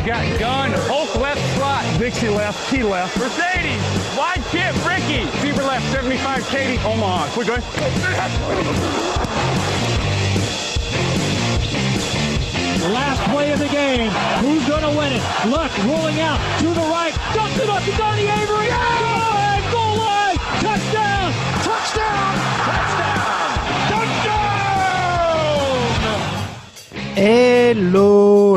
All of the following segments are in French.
Got gun, Hulk left slot, Dixie left, T left, Mercedes, wide chip, Ricky, Fever left, 75, Katie, Omaha. We're good. Last play of the game. Who's going to win it? Luck rolling out to the right. Dumps it up to Donnie Avery. Yeah! Goal line. Touchdown. Touchdown. Touchdown. Touchdown. Hello,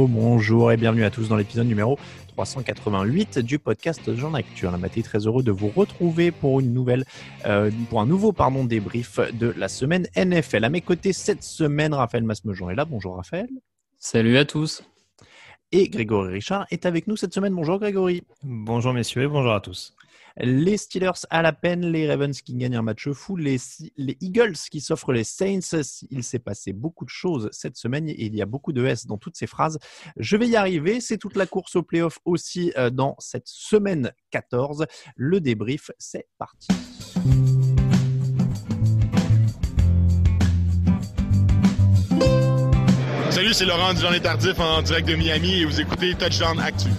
bonjour et bienvenue à tous dans l'épisode numéro 388 du podcast Jean Actu. La Maté, très heureux de vous retrouver pour un nouveau débrief de la semaine NFL. À mes côtés cette semaine, Raphaël Masmejean est là. Bonjour Raphaël. Salut à tous. Et Grégory Richard est avec nous cette semaine. Bonjour Grégory. Bonjour messieurs et bonjour à tous. Les Steelers à la peine, les Ravens qui gagnent un match fou, les Eagles qui s'offrent les Saints. Il s'est passé beaucoup de choses cette semaine et il y a beaucoup de S dans toutes ces phrases. Je vais y arriver, c'est toute la course au playoff aussi dans cette semaine 14. Le débrief, c'est parti. Salut, c'est Laurent du Journée Tardif en direct de Miami et vous écoutez Touchdown Actu.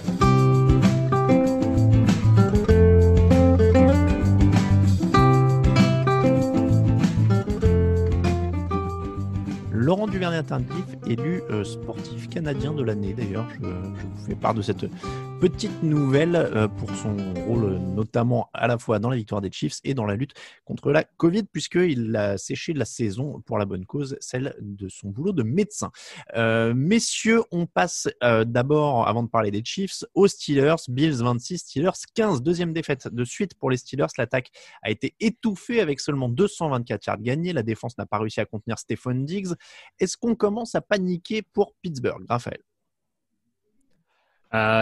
Laurent Duvernay-Tardif, élu sportif canadien de l'année d'ailleurs. Je vous fais part de cette petite nouvelle pour son rôle notamment à la fois dans la victoire des Chiefs et dans la lutte contre la Covid, puisqu'il a séché la saison pour la bonne cause, celle de son boulot de médecin. Messieurs, on passe d'abord, avant de parler des Chiefs, aux Steelers. Bills 26, Steelers 15. Deuxième défaite de suite pour les Steelers. L'attaque a été étouffée avec seulement 224 yards gagnés. La défense n'a pas réussi à contenir Stephon Diggs. Est-ce qu'on commence à paniquer pour Pittsburgh, Raphaël?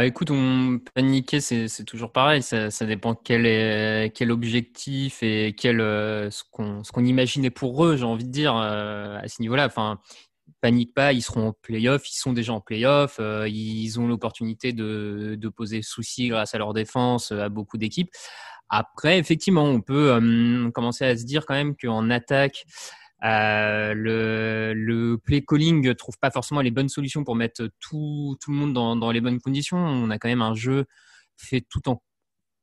Écoute, on paniquer, c'est toujours pareil. Ça dépend quel objectif et ce qu'on imaginait pour eux, j'ai envie de dire, à ce niveau-là. Enfin, panique pas, ils seront en play-off, ils sont déjà en play-off, ils ont l'opportunité de poser souci grâce à leur défense à beaucoup d'équipes. Après, effectivement, on peut commencer à se dire quand même qu'en attaque, le play calling trouve pas forcément les bonnes solutions pour mettre tout le monde dans les bonnes conditions. On a quand même un jeu fait tout en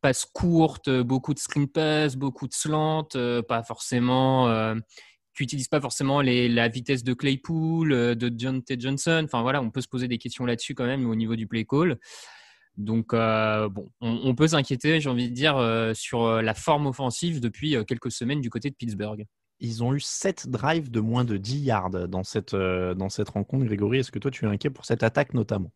passe courte, beaucoup de screen pass, beaucoup de slant, pas forcément qui utilise pas forcément la vitesse de Claypool, de Deontay Johnson. Enfin voilà, on peut se poser des questions là-dessus quand même au niveau du play call. Donc on peut s'inquiéter, j'ai envie de dire, sur la forme offensive depuis quelques semaines du côté de Pittsburgh. Ils ont eu 7 drives de moins de 10 yards dans cette rencontre. Grégory, est-ce que toi, tu es inquiet pour cette attaque notamment?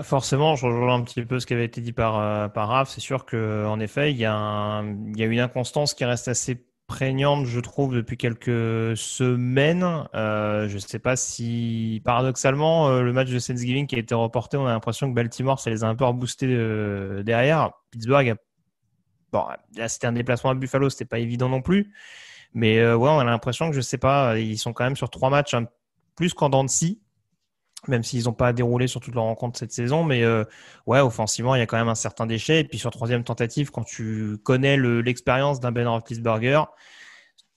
Forcément, je rejoins un petit peu ce qui avait été dit par Raph. C'est sûr qu'en effet, il y a une inconstance qui reste assez prégnante, je trouve, depuis quelques semaines. Je ne sais pas si, paradoxalement, le match de Thanksgiving qui a été reporté, on a l'impression que Baltimore, ça les a un peu reboostés derrière. Pittsburgh là, c'était un déplacement à Buffalo, c'était pas évident non plus. Mais on a l'impression que, je sais pas, ils sont quand même sur 3 matchs plus qu'en dents de scie, même s'ils n'ont pas déroulé sur toute leur rencontre cette saison. Mais offensivement, il y a quand même un certain déchet. Et puis sur 3e tentative, quand tu connais l'expérience d'un Ben Roethlisberger,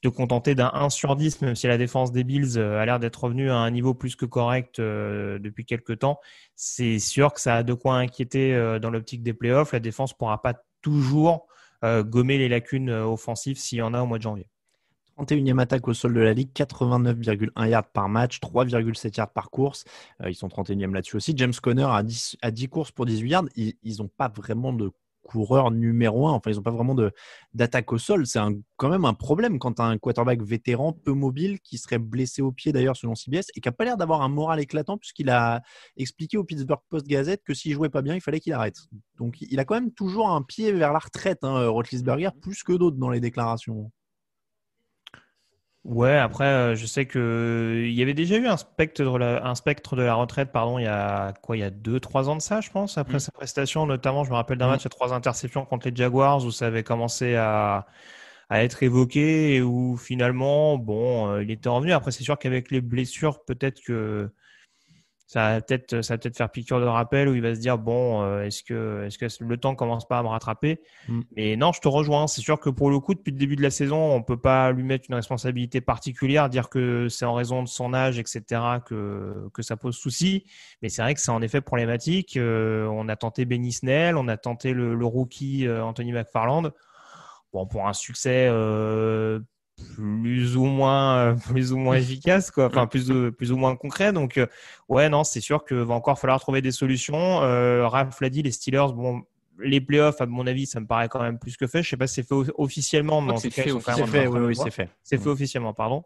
te contenter d'un 1 sur 10, même si la défense des Bills a l'air d'être revenue à un niveau plus que correct depuis quelques temps, c'est sûr que ça a de quoi inquiéter dans l'optique des playoffs. La défense ne pourra pas toujours gommer les lacunes offensives s'il y en a au mois de janvier. 31e attaque au sol de la Ligue, 89,1 yards par match, 3,7 yards par course. Ils sont 31e là-dessus aussi. James Conner a 10 courses pour 18 yards. Ils n'ont pas vraiment de coureur numéro 1. Enfin, ils n'ont pas vraiment d'attaque au sol. C'est quand même un problème quand tu as un quarterback vétéran, peu mobile, qui serait blessé au pied d'ailleurs selon CBS et qui n'a pas l'air d'avoir un moral éclatant puisqu'il a expliqué au Pittsburgh Post-Gazette que s'il jouait pas bien, il fallait qu'il arrête. Donc, il a quand même toujours un pied vers la retraite, Roethlisberger, plus que d'autres dans les déclarations. Ouais, après, je sais qu'il y avait déjà eu un spectre de la retraite, il y a 2-3 ans de ça, je pense, après sa prestation. Notamment, je me rappelle d'un match à 3 interceptions contre les Jaguars où ça avait commencé à être évoqué et où finalement, il était revenu. Après, c'est sûr qu'avec les blessures, peut-être que ça va peut-être faire piqûre de rappel où il va se dire bon, est-ce que le temps commence pas à me rattraper? Mais non, je te rejoins. C'est sûr que pour le coup, depuis le début de la saison, on peut pas lui mettre une responsabilité particulière, dire que c'est en raison de son âge, etc., que ça pose souci. Mais c'est vrai que c'est en effet problématique. On a tenté Benny Snell, on a tenté le rookie Anthony McFarland. Bon, pour un succès plus ou moins efficace, quoi. Enfin plus ou moins concret. Donc ouais, non, c'est sûr que va encore falloir trouver des solutions. Raph l'a dit, les Steelers, bon, les playoffs, à mon avis, ça me paraît quand même plus que fait. Je sais pas si c'est fait officiellement, mais en tout cas, c'est fait. Oui, c'est fait. C'est fait officiellement, pardon.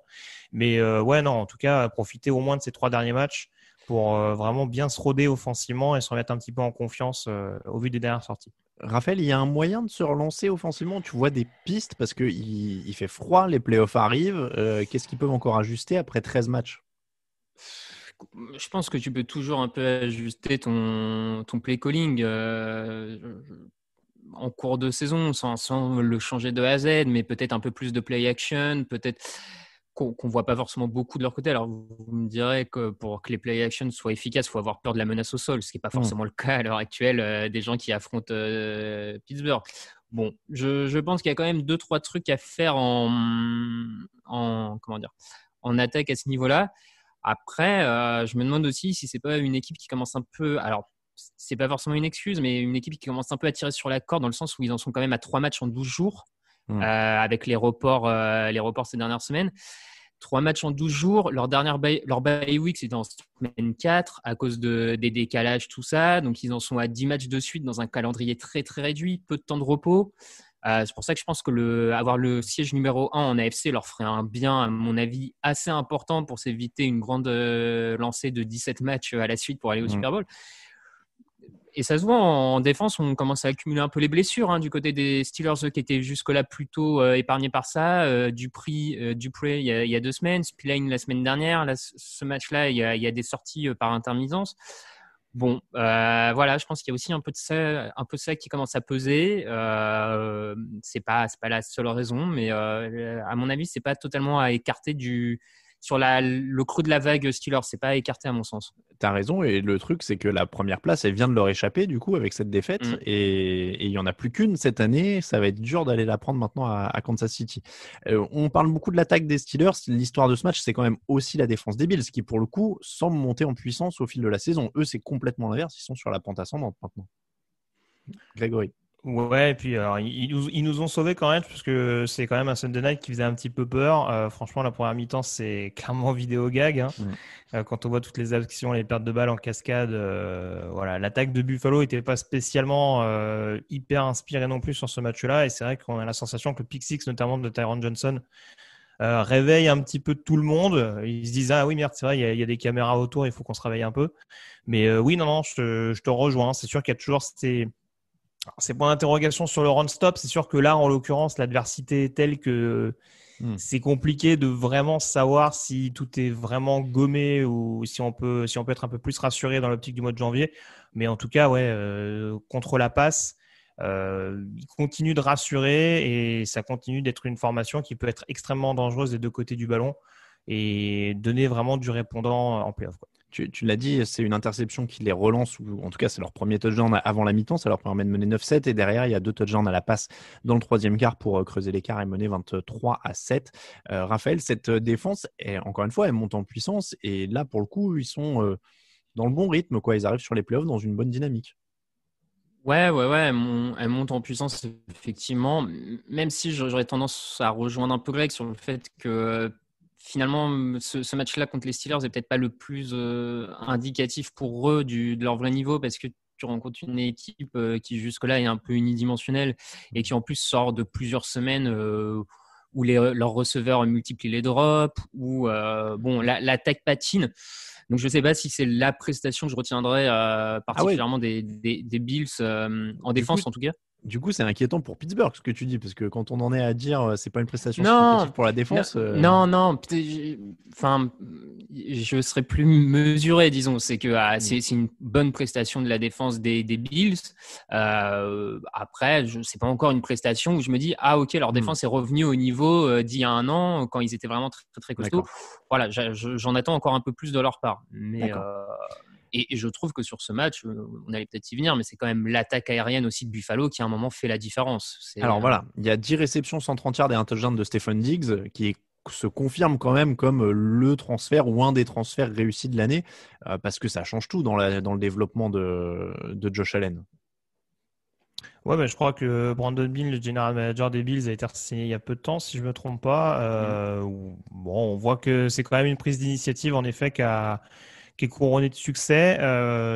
Mais ouais, non, en tout cas, profiter au moins de ces 3 derniers matchs pour vraiment bien se roder offensivement et se remettre un petit peu en confiance au vu des dernières sorties. Raphaël, il y a un moyen de se relancer offensivement? Tu vois des pistes parce qu'il fait froid, les playoffs arrivent. Qu'est-ce qu'ils peuvent encore ajuster après 13 matchs? Je pense que tu peux toujours un peu ajuster ton play calling en cours de saison sans le changer de A à Z, mais peut-être un peu plus de play action, peut-être qu'on voit pas forcément beaucoup de leur côté. Alors, vous me direz que pour que les play action soient efficaces, il faut avoir peur de la menace au sol, ce qui n'est pas forcément le cas à l'heure actuelle des gens qui affrontent Pittsburgh. Bon, je pense qu'il y a quand même 2-3 trucs à faire en attaque à ce niveau-là. Après, je me demande aussi si c'est pas une équipe qui commence un peu… Alors, c'est pas forcément une excuse, mais une équipe qui commence un peu à tirer sur la corde dans le sens où ils en sont quand même à 3 matchs en 12 jours. Avec les reports ces dernières semaines. 3 matchs en 12 jours. Leur bye week, c'était en semaine 4 à cause des décalages, tout ça. Donc, ils en sont à 10 matchs de suite dans un calendrier très, très réduit. Peu de temps de repos. C'est pour ça que je pense que avoir le siège numéro 1 en AFC leur ferait un bien, à mon avis, assez important pour s'éviter une grande lancée de 17 matchs à la suite pour aller au Super Bowl. Et ça se voit en défense, on commence à accumuler un peu les blessures du côté des Steelers qui étaient jusque-là plutôt épargnés par ça. Dupree il y a 2 semaines, Spillane la semaine dernière. Là, ce match-là, il y a des sorties par intermittence. Bon, voilà, je pense qu'il y a aussi un peu de ça qui commence à peser. C'est pas la seule raison, mais à mon avis, c'est pas totalement à écarter sur le creux de la vague Steelers, c'est pas écarté à mon sens. T'as raison, et le truc, c'est que la première place, elle vient de leur échapper, du coup, avec cette défaite, et il n'y en a plus qu'une cette année. Ça va être dur d'aller la prendre maintenant à Kansas City. On parle beaucoup de l'attaque des Steelers. L'histoire de ce match, c'est quand même aussi la défense des Bills, qui, pour le coup, semble monter en puissance au fil de la saison. Eux, c'est complètement l'inverse. Ils sont sur la pente ascendante maintenant. Grégory. Ouais, et puis alors, ils nous ont sauvés quand même, parce que c'est quand même un Sunday Night qui faisait un petit peu peur. Franchement, la première mi-temps, c'est clairement vidéo gag. Quand on voit toutes les actions, les pertes de balles en cascade, voilà, l'attaque de Buffalo n'était pas spécialement hyper inspirée non plus sur ce match-là. Et c'est vrai qu'on a la sensation que le pick six, notamment de Tyron Johnson, réveille un petit peu tout le monde. Ils se disent ah oui, merde, c'est vrai, il y a des caméras autour, il faut qu'on se réveille un peu. Mais oui, non, je te rejoins. C'est sûr qu'il y a toujours ces points d'interrogation sur le run-stop. C'est sûr que là, en l'occurrence, l'adversité est telle que c'est compliqué de vraiment savoir si tout est vraiment gommé ou si on peut être un peu plus rassuré dans l'optique du mois de janvier. Mais en tout cas, ouais, contre la passe, il continue de rassurer et ça continue d'être une formation qui peut être extrêmement dangereuse des 2 côtés du ballon et donner vraiment du répondant en play-off, quoi. Tu l'as dit, c'est une interception qui les relance, ou en tout cas, c'est leur premier touchdown avant la mi-temps. Ça leur permet de mener 9-7. Et derrière, il y a 2 touchdowns à la passe dans le 3e quart pour creuser l'écart et mener 23-7. Raphaël, cette défense, encore une fois, elle monte en puissance. Et là, pour le coup, ils sont dans le bon rythme, quoi. Ils arrivent sur les playoffs dans une bonne dynamique. Ouais, elle monte en puissance, effectivement. Même si j'aurais tendance à rejoindre un peu Greg sur le fait que finalement, ce match-là contre les Steelers n'est peut-être pas le plus indicatif pour eux de leur vrai niveau, parce que tu rencontres une équipe qui jusque-là est un peu unidimensionnelle et qui en plus sort de plusieurs semaines où leurs receveurs multiplient les drops, où l'attaque patine. Donc, je ne sais pas si c'est la prestation que je retiendrai particulièrement des Bills en défense, en tout cas. Du coup, c'est inquiétant pour Pittsburgh ce que tu dis, parce que quand on en est à dire c'est pas une prestation significative pour la défense. Non. Enfin, je serais plus mesuré, disons. C'est que c'est une bonne prestation de la défense des Bills. Après, c'est pas encore une prestation où je me dis ok, leur défense est revenue au niveau d'il y a un an quand ils étaient vraiment très très très costauds. Voilà, j'en attends encore un peu plus de leur part. Mais Et je trouve que sur ce match, on allait peut-être y venir, mais c'est quand même l'attaque aérienne aussi de Buffalo qui à un moment fait la différence. Alors voilà, il y a 10 réceptions, 130 yards et un touchdown de Stephen Diggs qui se confirme quand même comme le transfert ou un des transferts réussis de l'année parce que ça change tout dans le développement de Josh Allen. Ouais, mais je crois que Brandon Beane, le general manager des Bills, a été signé il y a peu de temps, si je me trompe pas. Bon, on voit que c'est quand même une prise d'initiative, en effet, qui est couronnée de succès.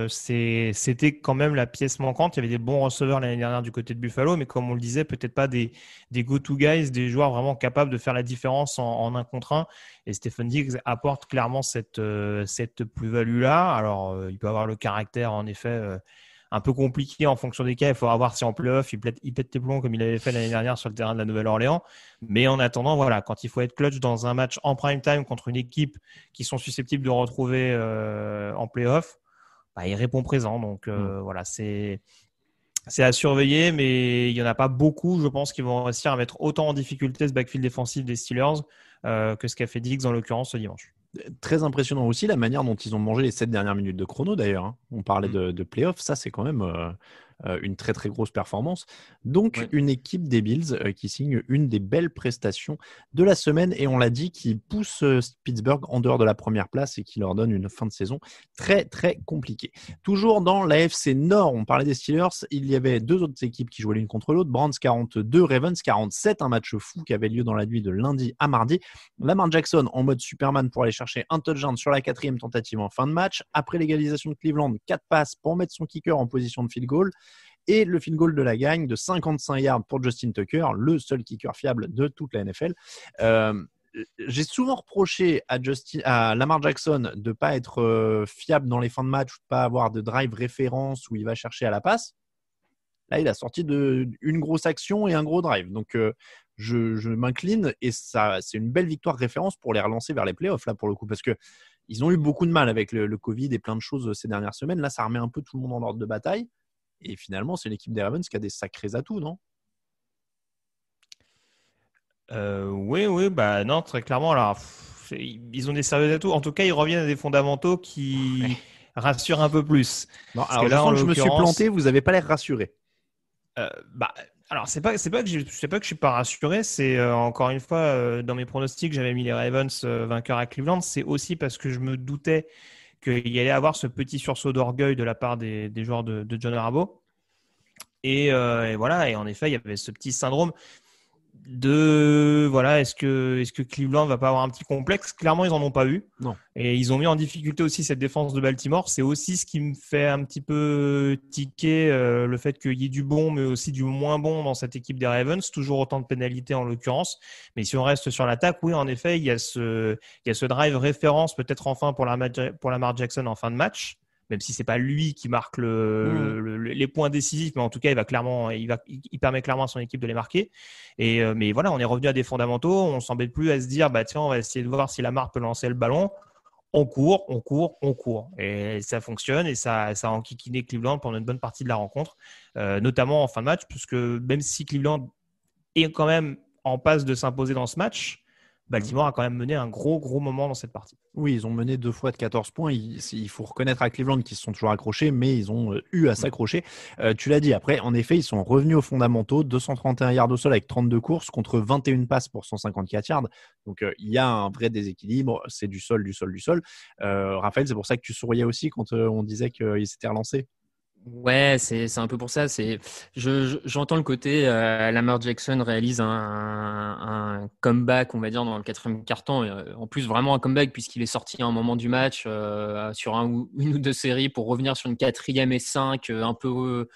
C'était quand même la pièce manquante. Il y avait des bons receveurs l'année dernière du côté de Buffalo, mais comme on le disait, peut-être pas des go-to guys, des joueurs vraiment capables de faire la différence en un contre un. Et Stephen Diggs apporte clairement cette plus-value-là. Alors, il peut avoir le caractère, en effet, un peu compliqué en fonction des cas. Il faudra voir si en playoff, il pète les plombs comme il avait fait l'année dernière sur le terrain de la Nouvelle-Orléans. Mais en attendant, voilà, quand il faut être clutch dans un match en prime time contre une équipe qui sont susceptibles de retrouver en playoff, bah, il répond présent. Donc voilà, c'est à surveiller, mais il n'y en a pas beaucoup, je pense, qui vont réussir à mettre autant en difficulté ce backfield défensif des Steelers que ce qu'a fait Diggs en l'occurrence ce dimanche. Très impressionnant aussi la manière dont ils ont mangé les 7 dernières minutes de chrono d'ailleurs. On parlait de playoff, ça c'est quand même une très très grosse performance. Donc une équipe des Bills qui signe une des belles prestations de la semaine et on l'a dit qui pousse Pittsburgh en dehors de la première place et qui leur donne une fin de saison très très compliquée. Toujours dans l'AFC Nord, on parlait des Steelers, il y avait 2 autres équipes qui jouaient l'une contre l'autre, Browns 42, Ravens 47, un match fou qui avait lieu dans la nuit de lundi à mardi. Lamar Jackson en mode Superman pour aller chercher un touchdown sur la 4e tentative en fin de match. Après l'égalisation de Cleveland, 4 passes pour mettre son kicker en position de field goal. Et le field goal de la gagne de 55 yards pour Justin Tucker, le seul kicker fiable de toute la NFL. J'ai souvent reproché à Lamar Jackson de ne pas être fiable dans les fins de match, ou de ne pas avoir de drive référence où il va chercher à la passe. Là, il a sorti une grosse action et un gros drive. Donc, je m'incline et ça, c'est une belle victoire référence pour les relancer vers les playoffs, là, pour le coup, parce qu'ils ont eu beaucoup de mal avec le Covid et plein de choses ces dernières semaines. Là, ça remet un peu tout le monde en ordre de bataille. Et finalement, c'est l'équipe des Ravens qui a des sacrés atouts, non ? Oui, bah non, très clairement. Alors, ils ont des sérieux atouts. En tout cas, ils reviennent à des fondamentaux qui rassurent un peu plus. Non, alors, là, je me suis planté, vous n'avez pas l'air rassuré. Alors, c'est pas que je suis pas rassuré. C'est encore une fois, dans mes pronostics, j'avais mis les Ravens vainqueurs à Cleveland. C'est aussi parce que je me doutais qu'il y allait avoir ce petit sursaut d'orgueil de la part des joueurs de John Harbaugh. Et voilà, et en effet, il y avait ce petit syndrome de voilà, est-ce que Cleveland va pas avoir un petit complexe ? Clairement, ils en ont pas eu. Non. Et ils ont mis en difficulté aussi cette défense de Baltimore. C'est aussi ce qui me fait un petit peu tiquer le fait qu'il y ait du bon, mais aussi du moins bon dans cette équipe des Ravens. Toujours autant de pénalités en l'occurrence. Mais si on reste sur l'attaque, oui, en effet, il y a ce drive référence peut-être enfin pour Lamar Jackson en fin de match. Même si c'est pas lui qui marque les points décisifs, mais en tout cas, il permet clairement à son équipe de les marquer. Mais voilà, on est revenu à des fondamentaux. On s'embête plus à se dire, bah tiens, on va essayer de voir si Lamar peut lancer le ballon. On court. Et ça fonctionne et ça a enquiquiné Cleveland pendant une bonne partie de la rencontre, notamment en fin de match, puisque même si Cleveland est quand même en passe de s'imposer dans ce match, Baltimore a quand même mené un gros moment dans cette partie. Oui, ils ont mené 2 fois de 14 points. Il faut reconnaître à Cleveland qu'ils se sont toujours accrochés, mais ils ont eu à s'accrocher. Tu l'as dit, après, en effet, ils sont revenus aux fondamentaux. 231 yards au sol avec 32 courses contre 21 passes pour 154 yards. Donc, il y a un vrai déséquilibre. C'est du sol. Raphaël, c'est pour ça que tu souriais aussi quand on disait qu'ils s'étaient relancés. Ouais, c'est un peu pour ça. J'entends le côté Lamar Jackson réalise un comeback, on va dire, dans le 4e quart-temps. En plus, vraiment un comeback puisqu'il est sorti à un moment du match sur une ou deux séries pour revenir sur une 4e et 5 un peu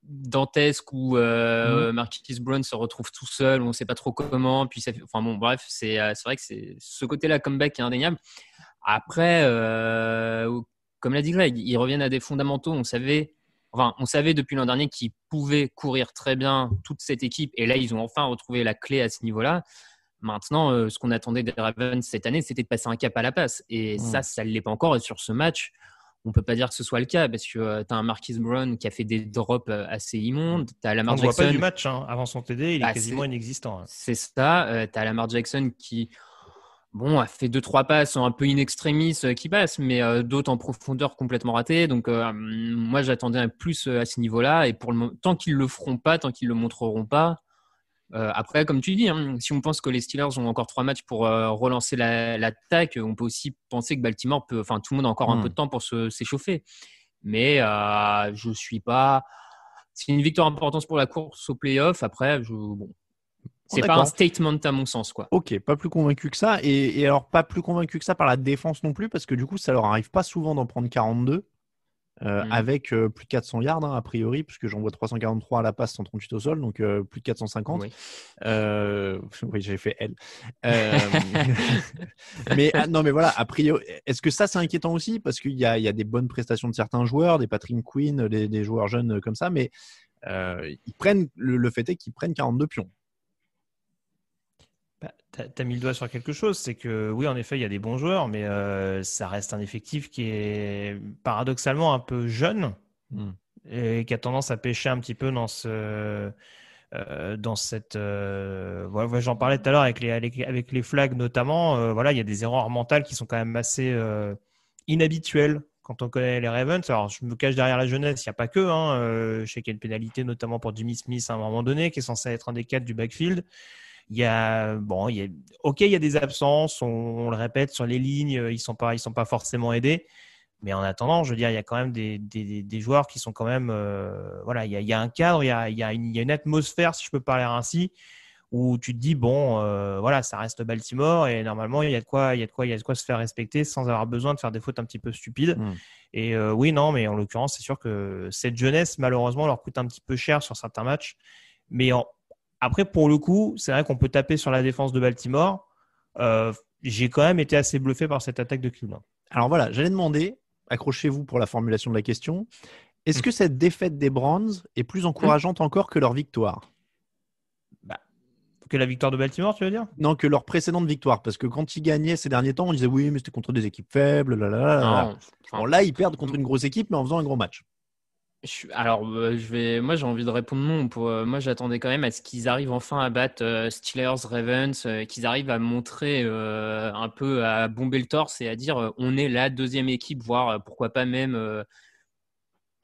dantesque où Marquise Brown se retrouve tout seul, on ne sait pas trop comment. Puis enfin bon, bref, c'est vrai que c'est ce côté-là comeback qui est indéniable. Après. Comme l'a dit Greg, ils reviennent à des fondamentaux. On savait depuis l'an dernier qu'ils pouvaient courir très bien toute cette équipe. Et là, ils ont enfin retrouvé la clé à ce niveau-là. Maintenant, ce qu'on attendait des Ravens cette année, c'était de passer un cap à la passe. Et ça ne l'est pas encore. Et sur ce match, on ne peut pas dire que ce soit le cas parce que tu as un Marquise Brown qui a fait des drops assez immondes. Tu as Lamar Jackson. On ne voit pas du match. Avant son TD, il est quasiment inexistant. C'est ça. Tu as Lamar Jackson qui Bon, elle fait 2-3 passes un peu in extremis qui passent, mais d'autres en profondeur complètement ratées. Donc, moi, j'attendais plus à ce niveau-là. Et tant qu'ils le feront pas, tant qu'ils le montreront pas. Après, comme tu dis, hein, si on pense que les Steelers ont encore 3 matchs pour relancer l'attaque, on peut aussi penser que Baltimore tout le monde a encore un peu de temps pour s'échauffer. Mais je suis pas. C'est une victoire importante pour la course au playoff. Après, c'est pas un statement à mon sens, quoi. Ok, pas plus convaincu que ça. Et alors, pas plus convaincu que ça par la défense non plus, parce que du coup, ça leur arrive pas souvent d'en prendre 42 avec plus de 400 yards, hein, a priori, puisque j'en vois 343 à la passe, 138 au sol, donc plus de 450. Oui, oui, j'ai fait L. Mais non, mais voilà, a priori, est-ce que ça, c'est inquiétant aussi? Parce qu'il y a des bonnes prestations de certains joueurs, des Patrick Quinn, des joueurs jeunes comme ça, mais ils prennent le fait est qu'ils prennent 42 pions. T'as mis le doigt sur quelque chose, c'est que oui, en effet, il y a des bons joueurs, mais ça reste un effectif qui est paradoxalement un peu jeune et qui a tendance à pêcher un petit peu dans cette. Voilà, j'en parlais tout à l'heure avec les flags notamment. Voilà, il y a des erreurs mentales qui sont quand même assez inhabituelles quand on connaît les Ravens. Alors, je me cache derrière la jeunesse, il n'y a pas que. Je sais qu'il y a une pénalité notamment pour Jimmy Smith à un moment donné, qui est censé être un des 4 du backfield. Il y a des absences, on le répète sur les lignes, ils sont pas forcément aidés. Mais en attendant, je veux dire, il y a quand même des joueurs qui sont quand même, voilà, il y a un cadre, il y a une atmosphère, si je peux parler ainsi, où tu te dis bon, voilà, ça reste Baltimore et normalement il y a de quoi se faire respecter sans avoir besoin de faire des fautes un petit peu stupides. Et oui, non, mais en l'occurrence, c'est sûr que cette jeunesse, malheureusement, leur coûte un petit peu cher sur certains matchs. Mais après, pour le coup, c'est vrai qu'on peut taper sur la défense de Baltimore. J'ai quand même été assez bluffé par cette attaque de Cleveland. Alors voilà, j'allais demander, accrochez-vous pour la formulation de la question, est-ce que cette défaite des Browns est plus encourageante encore que leur victoire? Que la victoire de Baltimore, tu veux dire? Non, que leur précédente victoire. Parce que quand ils gagnaient ces derniers temps, on disait oui, mais c'était contre des équipes faibles. Bon, là, ils perdent contre une grosse équipe, mais en faisant un gros match. Moi, j'ai envie de répondre non. Moi, j'attendais quand même à ce qu'ils arrivent enfin à battre Steelers, Ravens, qu'ils arrivent à montrer un peu, à bomber le torse et à dire on est la deuxième équipe, voire pourquoi pas même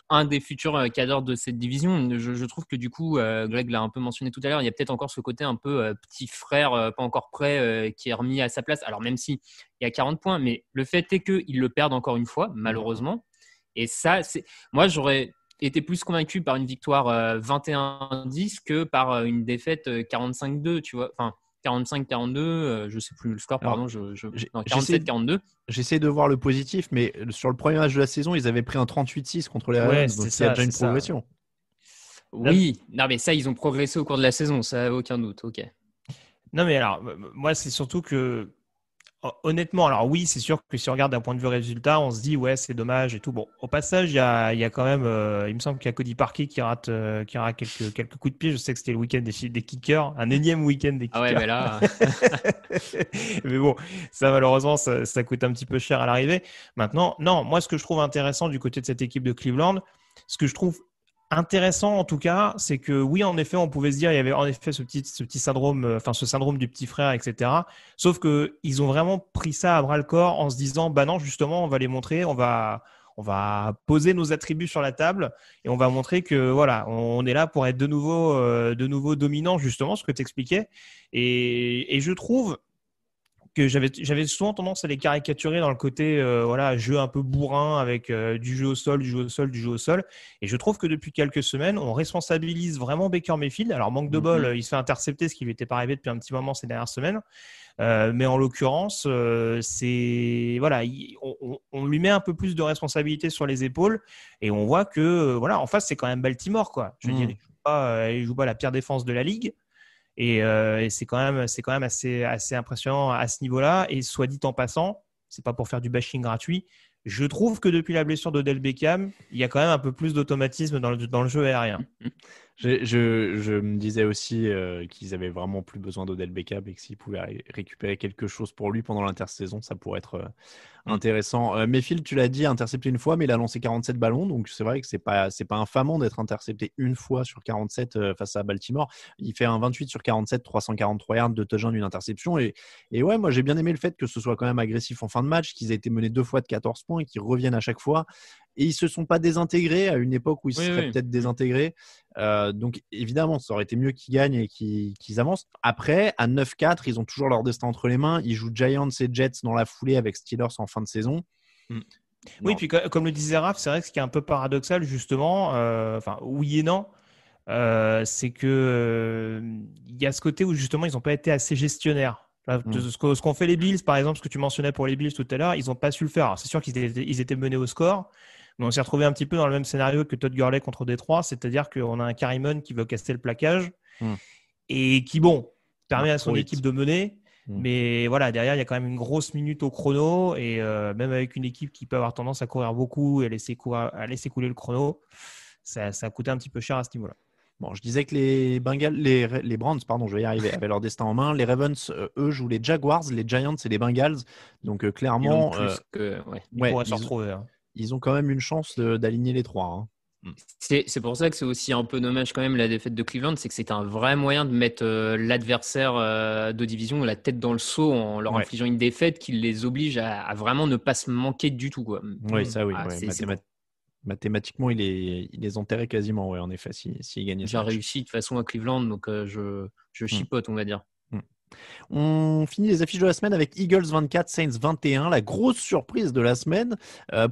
un des futurs cadres de cette division. Je trouve que du coup, Greg l'a un peu mentionné tout à l'heure, il y a peut-être encore ce côté un peu petit frère, pas encore prêt, qui est remis à sa place. Alors même si il y a 40 points, mais le fait est qu'ils le perdent encore une fois, malheureusement. Et ça, moi, j'aurais été plus convaincu par une victoire 21-10 que par une défaite 45-2, tu vois. Enfin, 45-42, je sais plus le score, pardon, 47-42. J'essaie de voir le positif, mais sur le premier match de la saison, ils avaient pris un 38-6 contre les Ravens, donc il y a déjà une progression. Oui, non, mais ça, ils ont progressé au cours de la saison, ça, aucun doute, ok. Non, mais alors, moi, c'est surtout que, honnêtement, alors oui, c'est sûr que si on regarde d'un point de vue résultat, on se dit, ouais, c'est dommage et tout. Bon, au passage, il y a quand même, il me semble qu'il y a Cody Parkey qui rate quelques coups de pied. Je sais que c'était le week-end des kickers, un énième week-end des kickers. Ah ouais, mais là. Mais bon, ça, malheureusement, ça coûte un petit peu cher à l'arrivée. Maintenant, non, moi, ce que je trouve intéressant du côté de cette équipe de Cleveland, ce que je trouve intéressant en tout cas, c'est que oui, en effet, on pouvait se dire il y avait en effet ce petit syndrome, ce syndrome du petit frère, etc. Sauf que ils ont vraiment pris ça à bras le corps en se disant bah non, justement, on va les montrer, on va poser nos attributs sur la table et on va montrer que voilà, on est là pour être de nouveau dominant, justement, ce que tu expliquais. Et je trouve que j'avais souvent tendance à les caricaturer dans le côté jeu un peu bourrin avec du jeu au sol. Et je trouve que depuis quelques semaines, on responsabilise vraiment Baker Mayfield. Alors, manque de bol, il se fait intercepter, ce qui lui était pas arrivé depuis un petit moment ces dernières semaines. Mais en l'occurrence, on lui met un peu plus de responsabilité sur les épaules et on voit que en face, c'est quand même Baltimore, quoi. Je veux dire, il joue pas la pire défense de la ligue. Et c'est quand même assez impressionnant à ce niveau-là. Et soit dit en passant, c'est pas pour faire du bashing gratuit, je trouve que depuis la blessure d'Odell Beckham, il y a quand même un peu plus d'automatisme dans le jeu aérien. Je me disais aussi qu'ils avaient vraiment plus besoin d'Odell Beckham et que s'ils pouvaient récupérer quelque chose pour lui pendant l'intersaison, ça pourrait être intéressant. Mayfield, tu l'as dit, intercepté une fois, mais il a lancé 47 ballons, donc c'est vrai que c'est pas infamant d'être intercepté une fois sur 47 face à Baltimore. Il fait un 28 sur 47, 343 yards, 2 touchdowns, une interception. Et ouais, moi j'ai bien aimé le fait que ce soit quand même agressif en fin de match, qu'ils aient été menés 2 fois de 14 points et qu'ils reviennent à chaque fois. Et ils se sont pas désintégrés à une époque où ils se seraient peut-être désintégrés. Donc évidemment, ça aurait été mieux qu'ils gagnent et qu'ils avancent. Après, à 9-4, ils ont toujours leur destin entre les mains. Ils jouent Giants et Jets dans la foulée avec Steelers en fin de saison. Oui, puis comme le disait Raph, c'est vrai que ce qui est un peu paradoxal justement, enfin oui et non, c'est que il y a ce côté où justement ils n'ont pas été assez gestionnaires. Là, ce qu'ont fait les Bills, par exemple, ce que tu mentionnais pour les Bills tout à l'heure, ils n'ont pas su le faire. Alors, c'est sûr qu'ils étaient menés au score, mais on s'est retrouvé un petit peu dans le même scénario que Todd Gurley contre Détroit, c'est-à-dire qu'on a un Carrimon qui veut casser le plaquage et qui, permet à son équipe de mener. Mais voilà, derrière, il y a quand même une grosse minute au chrono et même avec une équipe qui peut avoir tendance à courir beaucoup et à laisser couler le chrono, ça a coûté un petit peu cher à ce niveau-là. Bon, je disais que les Browns, pardon, je vais y arriver, avaient leur destin en main. Les Ravens, eux, jouent les Jaguars, les Giants et les Bengals. Donc clairement, ils pourraient se retrouver. Hein. Ils ont quand même une chance d'aligner les trois. Hein. C'est pour ça que c'est aussi un peu dommage quand même la défaite de Cleveland, c'est que c'était un vrai moyen de mettre l'adversaire de division la tête dans le seau en leur infligeant une défaite qui les oblige à vraiment ne pas se manquer du tout. Quoi. Oui, ça oui. Mathématiquement, il les enterrait quasiment, en effet, s'il gagnait. J'ai réussi de façon à Cleveland, donc je chipote, on va dire. On finit les affiches de la semaine avec Eagles 24, Saints 21. La grosse surprise de la semaine.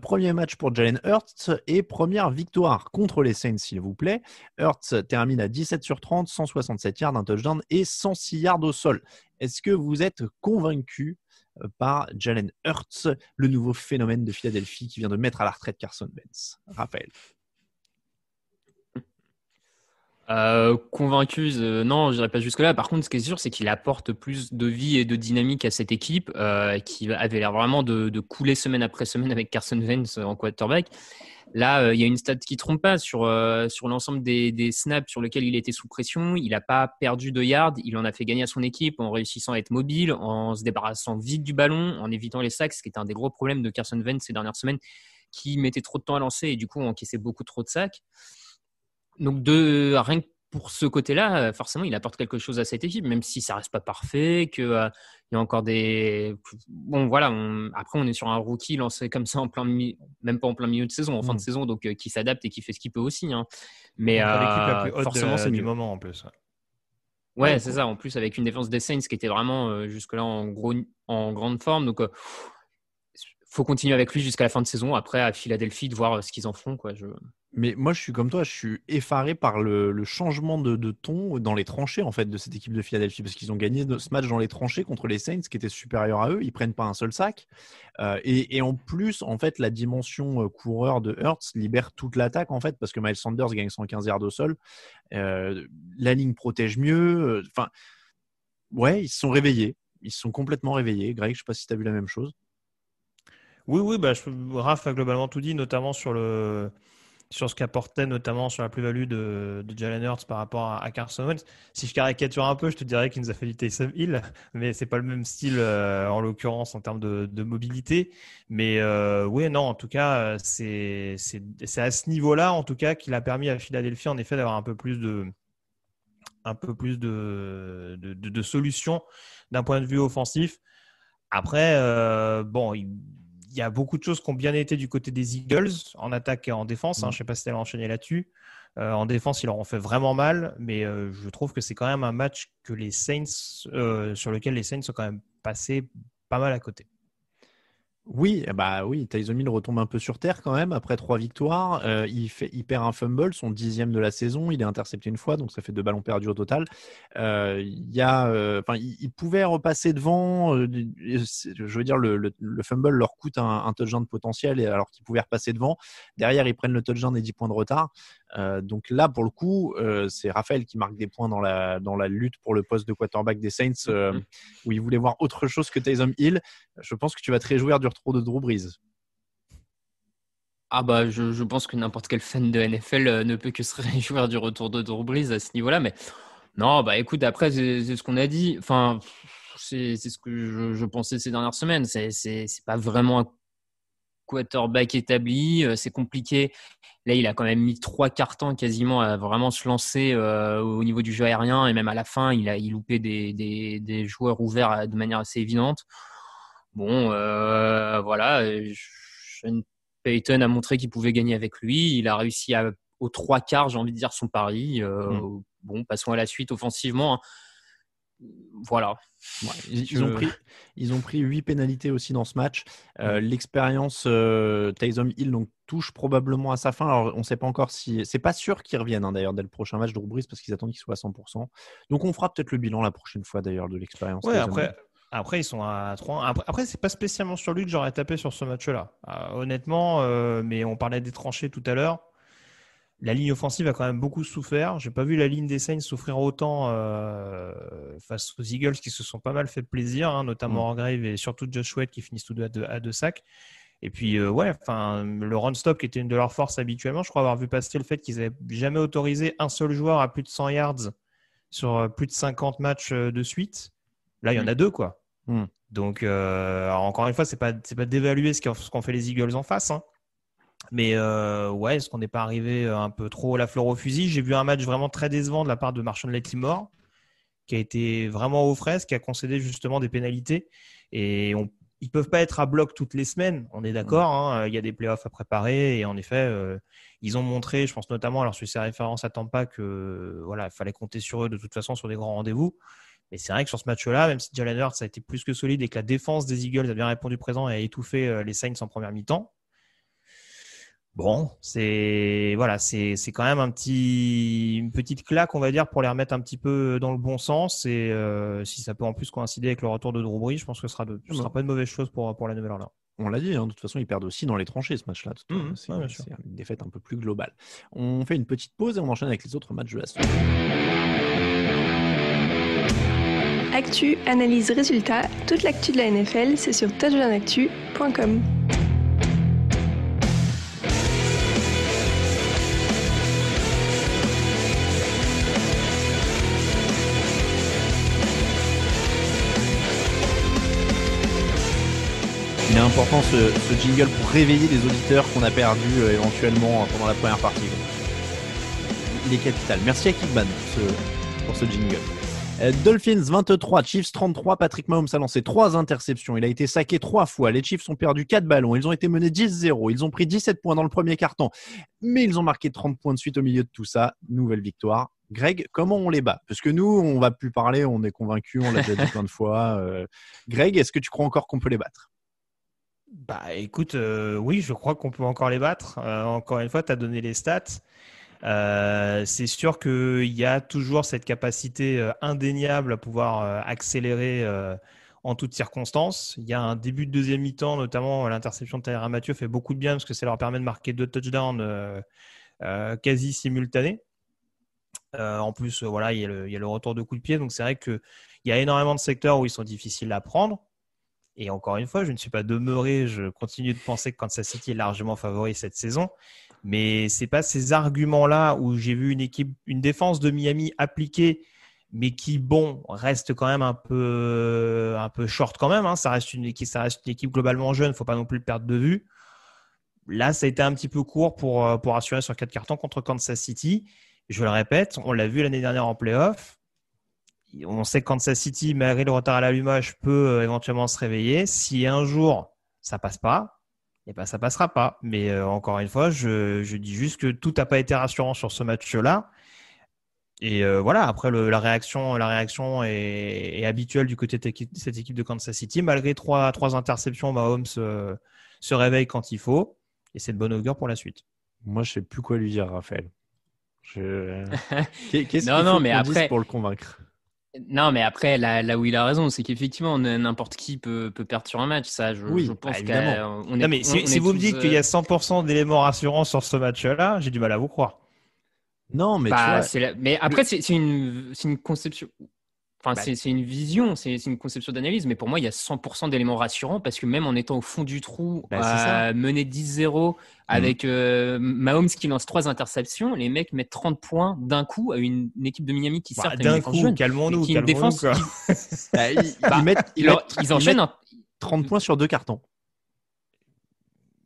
Premier match pour Jalen Hurts et première victoire contre les Saints, s'il vous plaît. Hurts termine à 17 sur 30, 167 yards, un touchdown et 106 yards au sol. Est-ce que vous êtes convaincu par Jalen Hurts, le nouveau phénomène de Philadelphie qui vient de mettre à la retraite Carson Wentz? Raphaël. Convaincu, non, je dirais pas jusque-là. Par contre, ce qui est sûr, c'est qu'il apporte plus de vie et de dynamique à cette équipe qui avait l'air vraiment de couler semaine après semaine avec Carson Wentz en quarterback. Là, il y a une stat qui trompe pas sur l'ensemble des snaps sur lesquels il était sous pression. Il n'a pas perdu de yards. Il en a fait gagner à son équipe en réussissant à être mobile, en se débarrassant vite du ballon, en évitant les sacs, ce qui était un des gros problèmes de Carson Wentz ces dernières semaines, qui mettait trop de temps à lancer et du coup encaissait beaucoup trop de sacs. Donc, rien que pour ce côté-là, forcément, il apporte quelque chose à cette équipe, même si ça reste pas parfait, qu'il y a encore des. Bon, voilà. Après, on est sur un rookie lancé comme ça même pas en plein milieu de saison, en fin de saison, donc qui s'adapte et qui fait ce qu'il peut aussi. Hein. Mais l'équipe la plus haute forcément, c'est du mieux. moment en plus. Ouais, c'est ça. En plus, avec une défense des Saints qui était vraiment jusque-là en grande forme, donc. Faut continuer avec lui jusqu'à la fin de saison. Après, à Philadelphie, de voir ce qu'ils en font. Quoi. Mais moi, je suis comme toi, je suis effaré par le changement de ton dans les tranchées en fait de cette équipe de Philadelphie parce qu'ils ont gagné ce match dans les tranchées contre les Saints qui étaient supérieurs à eux. Ils prennent pas un seul sac et en plus, en fait, la dimension coureur de Hurts libère toute l'attaque en fait parce que Miles Sanders gagne 115 yards au sol. La ligne protège mieux. Enfin, ouais, ils se sont réveillés. Ils se sont complètement réveillés. Greg, je sais pas si tu as vu la même chose. Oui, Raph a globalement tout dit, notamment sur ce qu'apportait, notamment sur la plus-value de Jalen Hurts par rapport à Carson Wentz. Si je caricature un peu, je te dirais qu'il nous a fallu Taysom Hill, mais c'est pas le même style en l'occurrence en termes de mobilité. Mais oui, non, en tout cas, c'est à ce niveau-là, en tout cas, qu'il a permis à Philadelphie, en effet, d'avoir un peu plus de solutions d'un point de vue offensif. Après, il y a beaucoup de choses qui ont bien été du côté des Eagles, en attaque et en défense. Je ne sais pas si tu as enchaîné là-dessus. En défense, ils leur ont fait vraiment mal, mais je trouve que c'est quand même un match que les Saints, sur lequel les Saints sont quand même passés pas mal à côté. Oui, Taysom Hill retombe un peu sur terre quand même après 3 victoires. Il perd un fumble, son 10e de la saison. Il est intercepté une fois, donc ça fait 2 ballons perdus au total. Il pouvait repasser devant. Je veux dire, le fumble leur coûte un touchdown potentiel alors qu'ils pouvaient repasser devant. Derrière, ils prennent le touchdown et 10 points de retard. Donc là, pour le coup, c'est Raphaël qui marque des points dans la lutte pour le poste de quarterback des Saints, où il voulait voir autre chose que Taysom Hill. Je pense que tu vas te réjouir du retour de Drew Brees. Ah bah je pense que n'importe quel fan de NFL ne peut que se réjouir du retour de Drew Brees à ce niveau-là. Mais non, bah écoute, après c'est ce qu'on a dit. Enfin, c'est ce que je pensais ces dernières semaines. C'est pas vraiment un quarterback établi. C'est compliqué. Là, il a quand même mis 3 quarts temps quasiment à vraiment se lancer au niveau du jeu aérien. Et même à la fin, il loupait des joueurs ouverts de manière assez évidente. Bon, voilà. Sean Payton a montré qu'il pouvait gagner avec lui. Il a réussi aux 3 quarts, j'ai envie de dire, son pari. Bon, passons à la suite offensivement. Voilà. Ouais, ils ont pris 8 pénalités aussi dans ce match. L'expérience Taysom Hill donc, touche probablement à sa fin. Alors, on ne sait pas encore si. C'est pas sûr qu'ils reviennent d'ailleurs dès le prochain match de Drew Brees parce qu'ils attendent qu'il soit à 100%. Donc, on fera peut-être le bilan la prochaine fois d'ailleurs de l'expérience. Ouais, après, ils sont à 3. Après, c'est pas spécialement sur lui que j'aurais tapé sur ce match-là. Honnêtement, mais on parlait des tranchées tout à l'heure. La ligne offensive a quand même beaucoup souffert. J'ai pas vu la ligne des Saints souffrir autant face aux Eagles qui se sont pas mal fait plaisir, hein, notamment Hargrave et surtout Josh Sweat qui finissent tous deux à 2 sacs. Et puis le run stop qui était une de leurs forces habituellement, je crois avoir vu passer le fait qu'ils n'avaient jamais autorisé un seul joueur à plus de 100 yards sur plus de 50 matchs de suite. Là, il y en a 2 quoi. Donc encore une fois, c'est pas d'évaluer ce qu'ont fait les Eagles en face, hein. Mais est-ce qu'on n'est pas arrivé un peu trop à la fleur au fusil? J'ai vu un match vraiment très décevant de la part de Marshawn Lattimore, qui a été vraiment aux fraises, qui a concédé justement des pénalités. Et ils peuvent pas être à bloc toutes les semaines, on est d'accord, hein. Il y a des playoffs à préparer et en effet, ils ont montré, je pense notamment, alors sur ces références à Tampa, que voilà, il fallait compter sur eux de toute façon sur des grands rendez-vous. Mais c'est vrai que sur ce match-là, même si Jalen Hurts a été plus que solide et que la défense des Eagles a bien répondu présent et a étouffé les Saints en première mi-temps, bon, c'est quand même une petite claque, on va dire, pour les remettre un petit peu dans le bon sens. Et si ça peut en plus coïncider avec le retour de Drew Brees, je pense que ce sera pas une mauvaise chose pour la Nouvelle-Orléans. On l'a dit, hein, de toute façon, ils perdent aussi dans les tranchées ce match-là. C'est une défaite un peu plus globale. On fait une petite pause et on enchaîne avec les autres matchs de la semaine. Actu, analyse, résultat, toute l'actu de la NFL, c'est sur touchdownactu.com. Il est important ce jingle pour réveiller les auditeurs qu'on a perdus éventuellement pendant la première partie. Il est capital. Merci à Kickban pour ce jingle. Dolphins 23, Chiefs 33. Patrick Mahomes a lancé 3 interceptions. Il a été saqué 3 fois. Les Chiefs ont perdu 4 ballons. Ils ont été menés 10-0. Ils ont pris 17 points dans le premier quart-temps. Mais ils ont marqué 30 points de suite au milieu de tout ça. Nouvelle victoire. Greg, comment on les bat? Parce que nous, on ne va plus parler. On est convaincus. On l'a déjà dit plein de fois. Greg, est-ce que tu crois encore qu'on peut les battre? Bah écoute, oui, je crois qu'on peut encore les battre. Encore une fois, tu as donné les stats. C'est sûr qu'il y a toujours cette capacité indéniable à pouvoir accélérer en toutes circonstances. Il y a un début de deuxième mi-temps, notamment l'interception de Tyrann Mathieu fait beaucoup de bien parce que ça leur permet de marquer 2 touchdowns quasi simultanés. En plus, il y a le retour de coup de pied. Donc c'est vrai qu'il y a énormément de secteurs où ils sont difficiles à prendre. Et encore une fois, je ne suis pas demeuré, je continue de penser que Kansas City est largement favori cette saison. Mais ce n'est pas ces arguments-là où j'ai vu une défense de Miami appliquée, mais qui, reste quand même un peu short quand même, hein. Ça reste une équipe globalement jeune, il ne faut pas non plus le perdre de vue. Là, ça a été un petit peu court pour assurer sur 4 cartons contre Kansas City. Je le répète, on l'a vu l'année dernière en play-off. On sait que Kansas City, malgré le retard à l'allumage, peut éventuellement se réveiller. Si un jour, ça passe pas, ça passera pas. Mais encore une fois, je dis juste que tout n'a pas été rassurant sur ce match-là. Et après, la réaction est habituelle du côté de cette équipe de Kansas City. Malgré 3 interceptions, Mahomes se réveille quand il faut. Et c'est de bon augure pour la suite. Moi, je ne sais plus quoi lui dire, Raphaël. Qu'est-ce qu'il faut qu'on dise pour le convaincre? Non, mais après, là où il a raison, c'est qu'effectivement, n'importe qui peut perdre sur un match. Ça, je pense évidemment. Si vous me dites qu'il y a 100% d'éléments rassurants sur ce match-là, j'ai du mal à vous croire. Non, mais mais après, c'est une conception. Enfin, c'est une vision, c'est une conception d'analyse, mais pour moi, il y a 100% d'éléments rassurants parce que même en étant au fond du trou, mené 10-0, avec Mahomes qui lance 3 interceptions, les mecs mettent 30 points d'un coup à une équipe de Miami qui certes a une défense jeune, calmons-nous, qui a une défense. Ils enchaînent 30 points sur 2 cartons.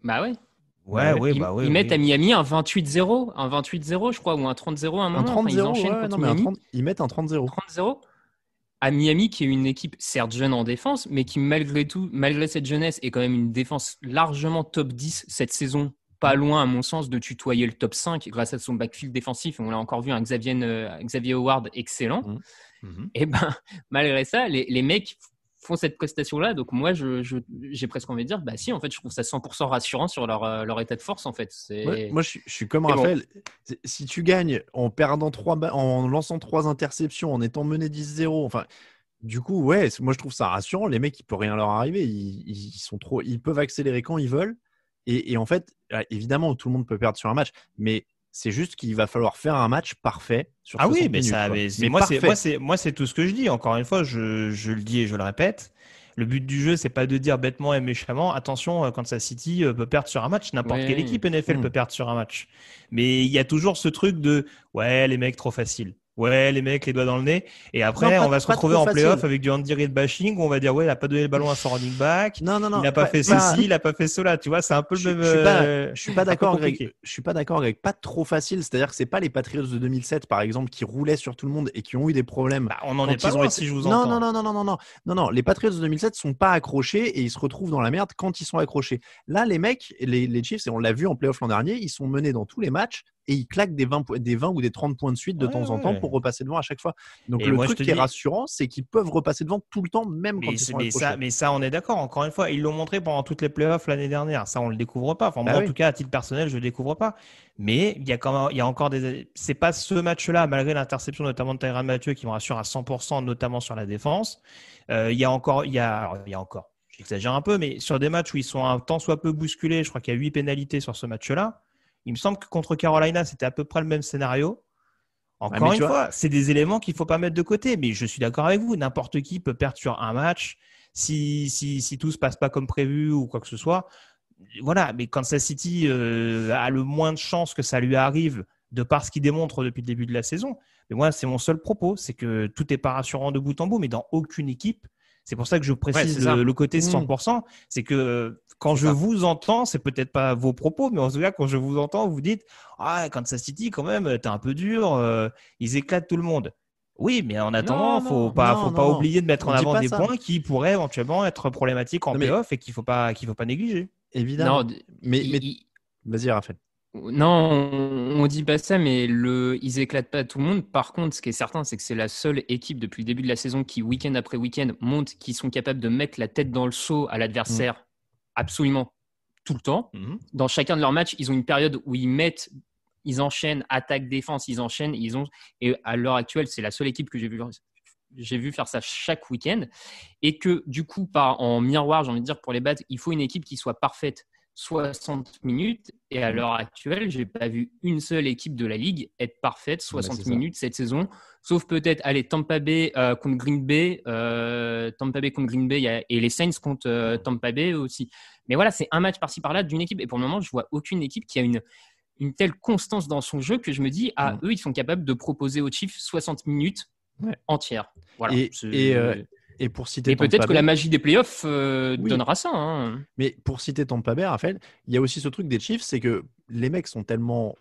Bah ouais. Ils mettent à Miami un 28-0, je crois, ou un 30-0 à un moment. Un 30-0, ils enchaînent ils mettent un 30-0. 30-0 à Miami, qui est une équipe certes jeune en défense, mais qui malgré tout, malgré cette jeunesse, est quand même une défense largement top 10 cette saison, pas loin à mon sens de tutoyer le top 5 grâce à son backfield défensif. On l'a encore vu, un Xavier Howard excellent. Et ben malgré ça, les mecs font cette prestation-là. Donc moi, j'ai presque envie de dire, bah si, en fait, je trouve ça 100% rassurant sur leur état de force, en fait. Ouais, moi, je suis comme Raphaël. Bon. Si tu gagnes en perdant en lançant 3 interceptions, en étant mené 10-0, enfin, du coup, ouais, moi, je trouve ça rassurant. Les mecs, il peut rien leur arriver. Ils peuvent accélérer quand ils veulent. Et en fait, évidemment, tout le monde peut perdre sur un match, mais c'est juste qu'il va falloir faire un match parfait sur 60 minutes. Moi, c'est tout ce que je dis. Encore une fois, je le dis et je le répète. Le but du jeu, c'est pas de dire bêtement et méchamment, attention, Kansas City peut perdre sur un match. N'importe quelle équipe NFL peut perdre sur un match. Mais il y a toujours ce truc de ouais, les mecs trop faciles. Ouais, les mecs, les doigts dans le nez. Et après, on va se retrouver en playoff avec du Andy Reid bashing où on va dire, ouais, il n'a pas donné le ballon à son running back. Non. Il n'a pas fait ceci, il n'a pas fait cela. Tu vois, c'est un peu le même. Je suis pas d'accord, Greg. Je suis pas d'accord, Greg. Pas trop facile. C'est-à-dire que c'est pas les Patriots de 2007, par exemple, qui roulaient sur tout le monde et qui ont eu des problèmes. On en est pas loin, si je vous entends. Non. Les Patriots de 2007 sont pas accrochés et ils se retrouvent dans la merde quand ils sont accrochés. Là, les mecs, les Chiefs, et on l'a vu en playoff l'an dernier, ils sont menés dans tous les matchs. Et ils claquent des 20 ou des 30 points de suite de temps en temps pour repasser devant à chaque fois. Donc le truc qui est rassurant, c'est qu'ils peuvent repasser devant tout le temps, même quand ils sont accrochés. Mais ça, on est d'accord. Encore une fois, ils l'ont montré pendant toutes les playoffs l'année dernière. Ça, on le découvre pas. Enfin, moi, en tout cas, à titre personnel, je le découvre pas. Mais il y a encore des. C'est pas ce match-là, malgré l'interception notamment de Tyrann Mathieu, qui me rassure à 100%, notamment sur la défense. Il y a encore. J'exagère un peu, mais sur des matchs où ils sont un tant soit peu bousculés, je crois qu'il y a 8 pénalités sur ce match-là. Il me semble que contre Carolina, c'était à peu près le même scénario. Encore une fois, c'est des éléments qu'il ne faut pas mettre de côté. Mais je suis d'accord avec vous. N'importe qui peut perdre sur un match si tout ne se passe pas comme prévu ou quoi que ce soit. Voilà. Mais Kansas City a le moins de chances que ça lui arrive de par ce qu'il démontre depuis le début de la saison. Mais moi, c'est mon seul propos. C'est que tout n'est pas rassurant de bout en bout, mais dans aucune équipe. C'est pour ça que je précise le côté 100%. C'est que quand je vous entends, c'est peut-être pas vos propos, mais en tout cas, quand je vous entends, vous dites « Ah, Kansas City, quand même, t'es un peu dur, ils éclatent tout le monde. » Oui, mais en attendant, faut pas oublier de mettre en avant des points qui pourraient éventuellement être problématiques en playoff et qu'il faut pas négliger. Évidemment. Non, mais vas-y, Raphaël. Non, on dit pas ça, mais ils éclatent pas tout le monde. Par contre, ce qui est certain, c'est que c'est la seule équipe depuis le début de la saison qui, week-end après week-end, montre qu'ils sont capables de mettre la tête dans le seau à l'adversaire absolument tout le temps. Dans chacun de leurs matchs, ils ont une période où ils enchaînent attaque, défense, ils enchaînent. Et à l'heure actuelle, c'est la seule équipe que j'ai vu faire ça chaque week-end. Et que du coup, en miroir, j'ai envie de dire, pour les battre, il faut une équipe qui soit parfaite 60 minutes, et à l'heure actuelle, je n'ai pas vu une seule équipe de la Ligue être parfaite 60 minutes cette saison, sauf peut-être Tampa Bay contre Green Bay, et les Saints contre Tampa Bay aussi. Mais voilà, c'est un match par-ci par-là d'une équipe, et pour le moment, je ne vois aucune équipe qui a une telle constance dans son jeu que je me dis, eux, ils sont capables de proposer aux Chiefs 60 minutes entières. Voilà. Et pour citer peut-être que la magie des playoffs donnera ça. Hein. Mais pour citer Tampa Bay, Raphaël, il y a aussi ce truc des Chiefs, c'est que les mecs sont tellement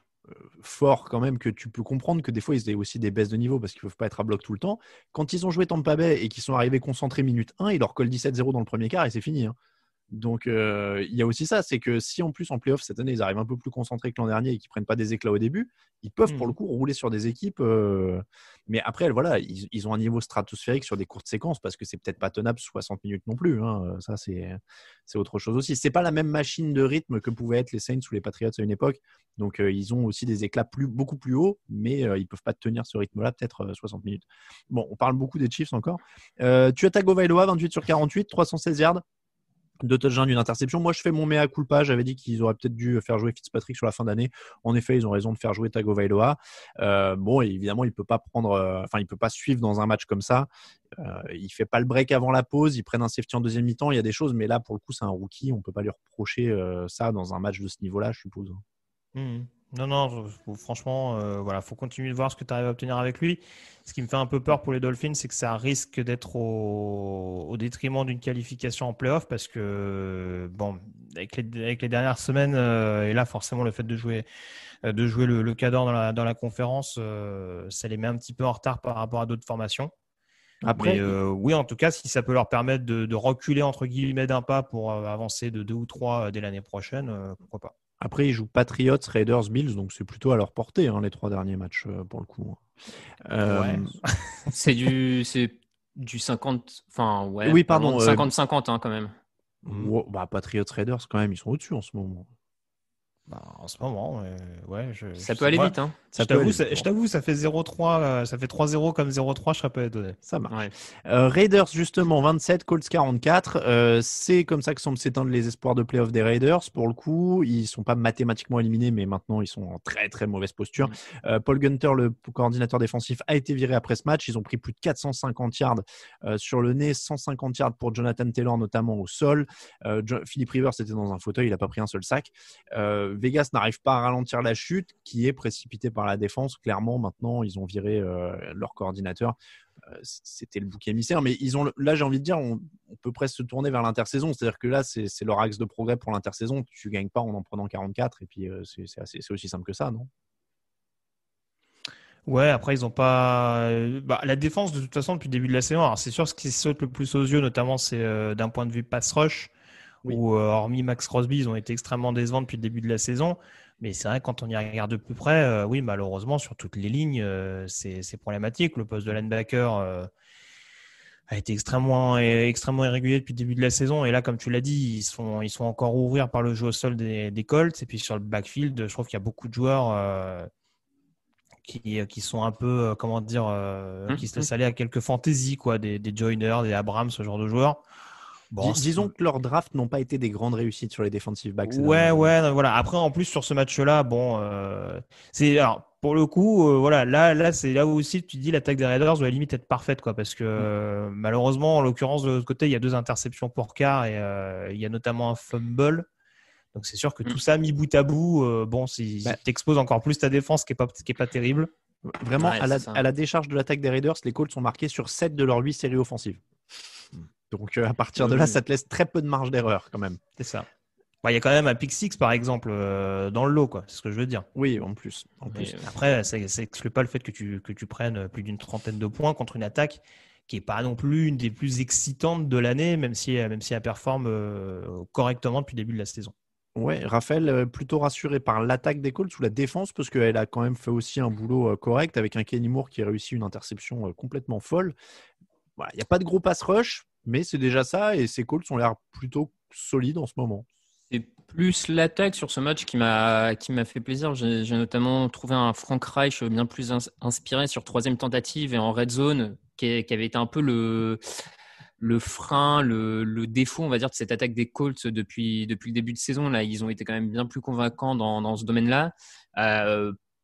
forts quand même que tu peux comprendre que des fois ils aient aussi des baisses de niveau parce qu'ils ne peuvent pas être à bloc tout le temps. Quand ils ont joué Tampa Bay et qu'ils sont arrivés concentrés minute 1, ils leur collent 17-0 dans le premier quart et c'est fini. Hein. Donc il y a aussi ça, c'est que si en plus en playoff cette année ils arrivent un peu plus concentrés que l'an dernier et qu'ils prennent pas des éclats au début, ils peuvent pour le coup rouler sur des équipes mais après voilà, ils ont un niveau stratosphérique sur des courtes séquences parce que c'est peut-être pas tenable 60 minutes non plus, hein. Ça c'est autre chose aussi, c'est pas la même machine de rythme que pouvaient être les Saints ou les Patriots à une époque, donc ils ont aussi des éclats beaucoup plus hauts, mais ils peuvent pas tenir ce rythme là peut-être 60 minutes. Bon, on parle beaucoup des Chiefs encore. Tua Tagovailoa 28 sur 48, 316 yards. 2 touchdowns, une interception. Moi, je fais mon mea culpa. J'avais dit qu'ils auraient peut-être dû faire jouer Fitzpatrick sur la fin d'année. En effet, ils ont raison de faire jouer Tagovailoa. Bon, évidemment, il peut pas il peut pas suivre dans un match comme ça. Il fait pas le break avant la pause. Ils prennent un safety en deuxième mi-temps. Il y a des choses, mais là, pour le coup, c'est un rookie. On peut pas lui reprocher ça dans un match de ce niveau-là, je suppose. Non, franchement, voilà, faut continuer de voir ce que tu arrives à obtenir avec lui. Ce qui me fait un peu peur pour les Dolphins, c'est que ça risque d'être au détriment d'une qualification en playoff parce que, bon, avec les dernières semaines, et là, forcément, le fait de jouer le cadre dans la conférence, ça les met un petit peu en retard par rapport à d'autres formations. Après, Mais oui, en tout cas, si ça peut leur permettre de reculer entre guillemets d'un pas pour avancer de 2 ou 3 dès l'année prochaine, pourquoi pas. Après, ils jouent Patriots, Raiders, Bills, donc c'est plutôt à leur portée, hein, les 3 derniers matchs, pour le coup. Ouais. C'est du 50, enfin ouais. Oui, pardon, 50-50 quand même. Patriots, Raiders, quand même, ils sont au-dessus en ce moment. En ce moment, ouais. Ça peut aller vite, hein. Je t'avoue, ça fait 0-3, ça fait 3-0 comme 0-3, je serais pas étonné. Ça marche. Ouais. Raiders, justement, 27, Colts 44. C'est comme ça que semblent s'éteindre les espoirs de playoff des Raiders. Pour le coup, ils ne sont pas mathématiquement éliminés, mais maintenant, ils sont en très, très mauvaise posture. Paul Gunter, le coordinateur défensif, a été viré après ce match. Ils ont pris plus de 450 yards sur le nez, 150 yards pour Jonathan Taylor, notamment au sol. Philip Rivers était dans un fauteuil, il n'a pas pris un seul sac. Vegas n'arrive pas à ralentir la chute qui est précipitée par la défense. Clairement, maintenant, ils ont viré leur coordinateur. C'était le bouc émissaire. Mais là, j'ai envie de dire, on peut presque se tourner vers l'intersaison. C'est-à-dire que là, c'est leur axe de progrès pour l'intersaison. Tu ne gagnes pas en prenant 44. Et puis, c'est aussi simple que ça, non ? Ouais, après, ils n'ont pas. La défense, de toute façon, depuis le début de la saison, alors c'est sûr, ce qui saute le plus aux yeux, notamment, c'est d'un point de vue pass rush. Oui. Où, hormis Max Crosby, ils ont été extrêmement décevants depuis le début de la saison. Mais c'est vrai, quand on y regarde de plus près, oui, malheureusement, sur toutes les lignes, c'est problématique. Le poste de linebacker a été extrêmement irrégulier depuis le début de la saison. Et là, comme tu l'as dit, ils sont encore ouvrir par le jeu au sol des Colts. Et puis sur le backfield, je trouve qu'il y a beaucoup de joueurs qui sont un peu, qui se laissent aller à quelques fantaisies, quoi, des Joyner, des Abrams, ce genre de joueurs. Bon, disons que leurs drafts n'ont pas été des grandes réussites sur les defensive backs. Ouais, voilà. Après, en plus, sur ce match-là, bon, alors, pour le coup, voilà, là, c'est là où aussi tu dis l'attaque des Raiders doit à la limite être parfaite, quoi, parce que malheureusement, en l'occurrence, de l'autre côté, il y a 2 interceptions pour Carr et il y a notamment un fumble. Donc, c'est sûr que tout ça mis bout à bout, t'exposes encore plus ta défense qui est pas terrible. Vraiment, à la décharge de l'attaque des Raiders, les Colts sont marqués sur 7 de leurs 8 séries offensives. Donc, à partir de là, ça te laisse très peu de marge d'erreur quand même. C'est ça. Il y a quand même un pick six, par exemple, dans le lot, quoi. C'est ce que je veux dire. Oui, en plus. Après, ça n'exclut pas le fait que tu prennes plus d'une 30aine de points contre une attaque qui n'est pas non plus une des plus excitantes de l'année, même si elle performe correctement depuis le début de la saison. Ouais, Raphaël, plutôt rassuré par l'attaque des Colts ou la défense, parce qu'elle a quand même fait aussi un boulot correct avec un Kenny Moore qui a réussi une interception complètement folle. Voilà, il n'y a pas de gros pass rush, mais c'est déjà ça, et ces Colts ont l'air plutôt solides en ce moment. C'est plus l'attaque sur ce match qui m'a fait plaisir. J'ai notamment trouvé un Frank Reich bien plus inspiré sur 3e tentative et en red zone, qui avait été un peu le frein, le défaut, on va dire, de cette attaque des Colts depuis le début de saison. Là, ils ont été quand même bien plus convaincants dans ce domaine-là.